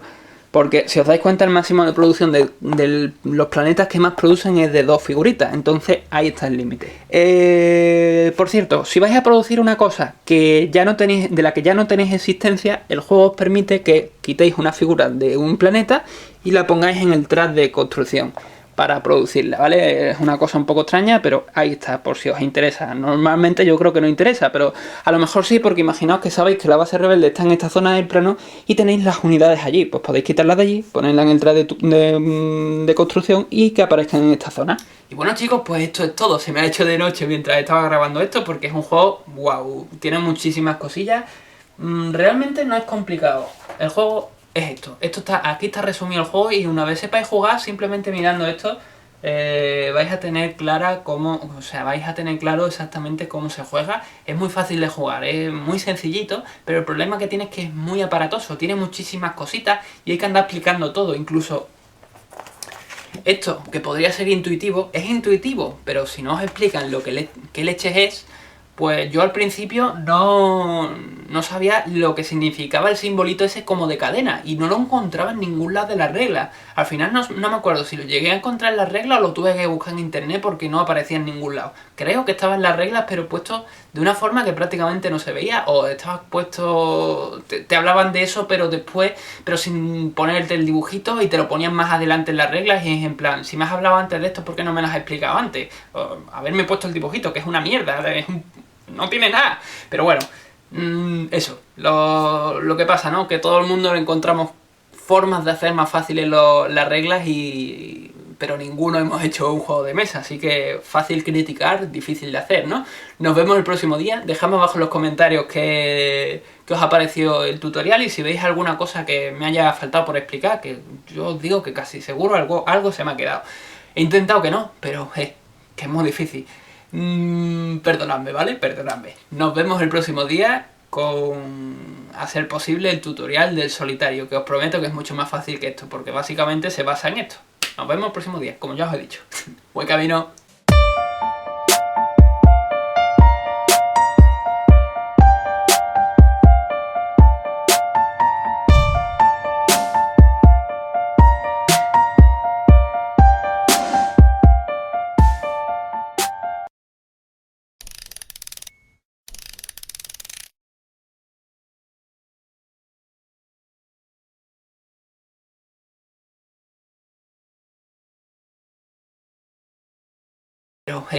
porque si os dais cuenta el máximo de producción de los planetas que más producen es de 2 figuritas, entonces ahí está el límite. Por cierto, si vais a producir una cosa que ya no tenéis, de la que ya no tenéis existencia, el juego os permite que quitéis una figura de un planeta y la pongáis en el track de construcción para producirla, ¿vale? Es una cosa un poco extraña, pero ahí está, por si os interesa. Normalmente yo creo que no interesa, pero a lo mejor sí, porque imaginaos que sabéis que la base rebelde está en esta zona del plano y tenéis las unidades allí, pues podéis quitarlas de allí, ponerlas en el track de construcción y que aparezcan en esta zona. Y bueno chicos, pues esto es todo. Se me ha hecho de noche mientras estaba grabando esto, porque es un juego, wow, tiene muchísimas cosillas. Realmente no es complicado. El juego es esto. Aquí está resumido el juego y una vez sepáis jugar, simplemente mirando esto, vais a tener vais a tener claro exactamente cómo se juega. Es muy fácil de jugar, es muy sencillito, pero el problema que tiene es que es muy aparatoso, tiene muchísimas cositas y hay que andar explicando todo, incluso esto, que podría ser intuitivo, es intuitivo, pero si no os explican qué leches es, pues yo al principio no sabía lo que significaba el simbolito ese como de cadena y no lo encontraba en ningún lado de las reglas. Al final no me acuerdo si lo llegué a encontrar en las reglas o lo tuve que buscar en internet porque no aparecía en ningún lado. Creo que estaba en las reglas, pero puesto de una forma que prácticamente no se veía, o estaba puesto, te hablaban de eso pero después, pero sin ponerte el dibujito y te lo ponían más adelante en las reglas y es en plan, si me has hablado antes de esto, ¿por qué no me lo has explicado antes? O haberme puesto el dibujito, que es una mierda, no tiene nada, pero bueno, eso, lo que pasa, ¿no? Que todo el mundo encontramos formas de hacer más fáciles las reglas pero ninguno hemos hecho un juego de mesa, así que fácil criticar, difícil de hacer, ¿no? Nos vemos el próximo día, dejadme abajo en los comentarios qué os ha parecido el tutorial y si veis alguna cosa que me haya faltado por explicar, que yo os digo que casi seguro algo se me ha quedado. He intentado que no, pero que es muy difícil. Perdonadme, ¿vale? Perdonadme. Nos vemos el próximo día con a ser posible el tutorial del solitario, que os prometo que es mucho más fácil que esto, porque básicamente se basa en esto. Nos vemos el próximo día, como ya os he dicho. Buen camino.